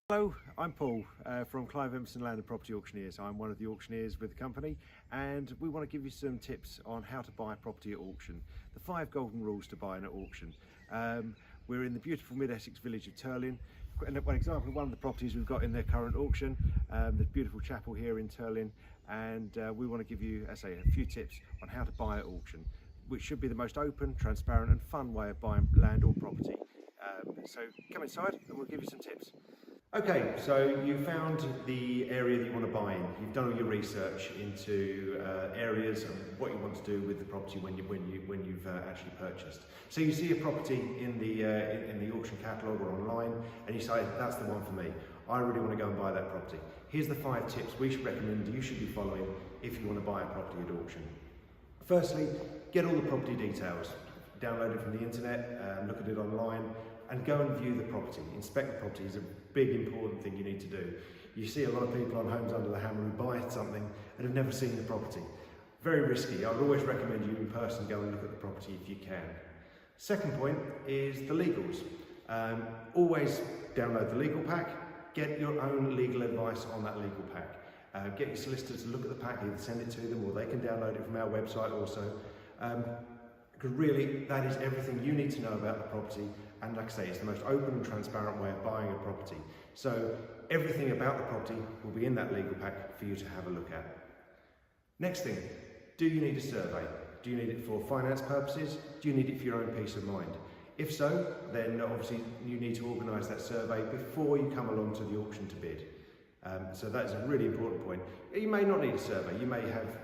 Speaker 4: Hello, I'm Paul from Clive Emson Land and Property Auctioneers. I'm one of the auctioneers with the company, and we want to give you some tips on how to buy property at auction. The 5 golden rules to buying at auction. We're in the beautiful mid-Essex village of Turlin. An example of one of the properties we've got in their current auction, the beautiful chapel here in Turlin, and we want to give you, as I say, a few tips on how to buy at auction, which should be the most open, transparent and fun way of buying land or property. So come inside and we'll give you some tips. Okay, so you found the area that you want to buy in. You've done all your research into areas and what you want to do with the property when you've actually purchased. So you see a property in the auction catalogue or online, and you say, that's the one for me. I really want to go and buy that property. Here's the 5 tips we should recommend you should be following if you want to buy a property at auction. Firstly, get all the property details. Download it from the internet, look at it online, and go and view the property. Inspect the property is a big important thing you need to do. You see a lot of people on Homes Under the Hammer who buy something and have never seen the property. Very risky. I would always recommend you in person go and look at the property if you can. Second point is the legals. Always download the legal pack, get your own legal advice on that legal pack. Get your solicitor to look at the pack, either send it to them or they can download it from our website also. Because really, that is everything you need to know about the property, and like I say, it's the most open and transparent way of buying a property. So everything about the property will be in that legal pack for you to have a look at. Next thing, do you need a survey? Do you need it for finance purposes? Do you need it for your own peace of mind? If so, then obviously you need to organise that survey before you come along to the auction to bid. So that's a really important point. You may not need a survey. You may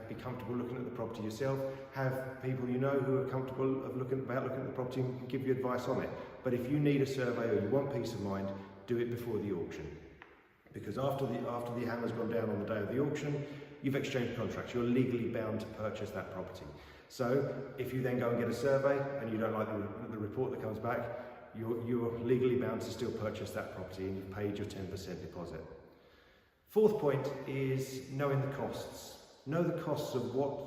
Speaker 4: be comfortable looking at the property yourself, have people you know who are comfortable looking at the property and can give you advice on it. But if you need a survey or you want peace of mind, do it before the auction. Because after the hammer's gone down on the day of the auction, you've exchanged contracts. You're legally bound to purchase that property. So if you then go and get a survey and you don't like the report that comes back, you're legally bound to still purchase that property and you've paid your 10% deposit. Fourth point is knowing the costs. Know the costs of what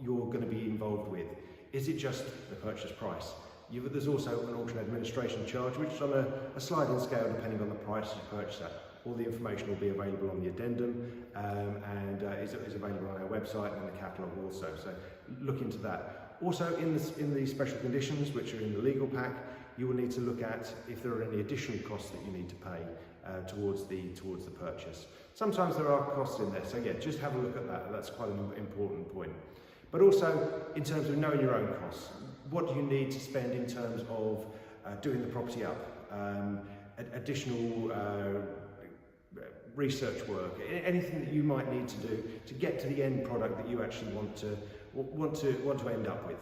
Speaker 4: you're going to be involved with. Is it just the purchase price? There's also an auction administration charge, which is on a sliding scale depending on the price you purchase at. All the information will be available on the addendum and is available on our website and in the catalogue also. So look into that. Also in the special conditions, which are in the legal pack, you will need to look at if there are any additional costs that you need to pay towards the purchase. Sometimes there are costs in there, so yeah, just have a look at that. That's quite an important point. But also in terms of knowing your own costs, what do you need to spend in terms of doing the property up, additional research work, anything that you might need to do to get to the end product that you actually want to end up with.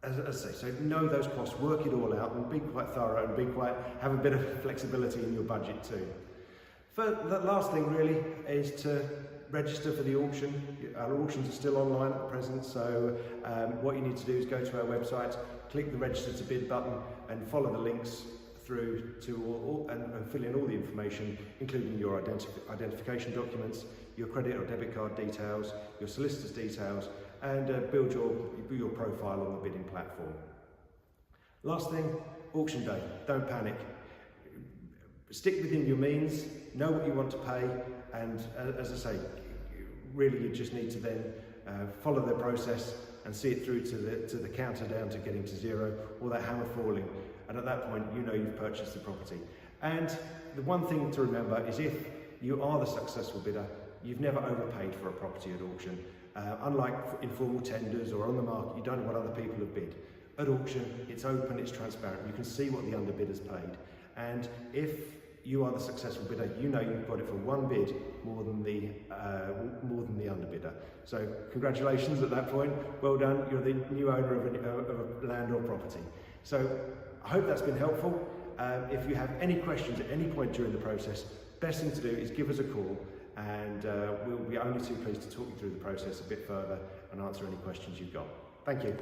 Speaker 4: As I say, so know those costs, work it all out, and be quite thorough and have a bit of flexibility in your budget too. The last thing really is to register for the auction. Our auctions are still online at present, so what you need to do is go to our website, click the register to bid button and follow the links through to and fill in all the information, including your identification documents, your credit or debit card details, your solicitor's details, and build your profile on the bidding platform. Last thing, auction day. Don't panic. Stick within your means, know what you want to pay, and as I say, really you just need to then follow the process and see it through to the counter down to getting to zero, or that hammer falling, and at that point you know you've purchased the property. And the one thing to remember is if you are the successful bidder, you've never overpaid for a property at auction. Unlike informal tenders or on the market, you don't know what other people have bid. At auction, it's open, it's transparent, you can see what the underbidder's paid. And if you are the successful bidder, you know you've got it for one bid more than the underbidder. So congratulations at that point, well done, you're the new owner of a land or property. So I hope that's been helpful. If you have any questions at any point during the process, best thing to do is give us a call, and we'll be only too pleased to talk you through the process a bit further and answer any questions you've got. Thank you.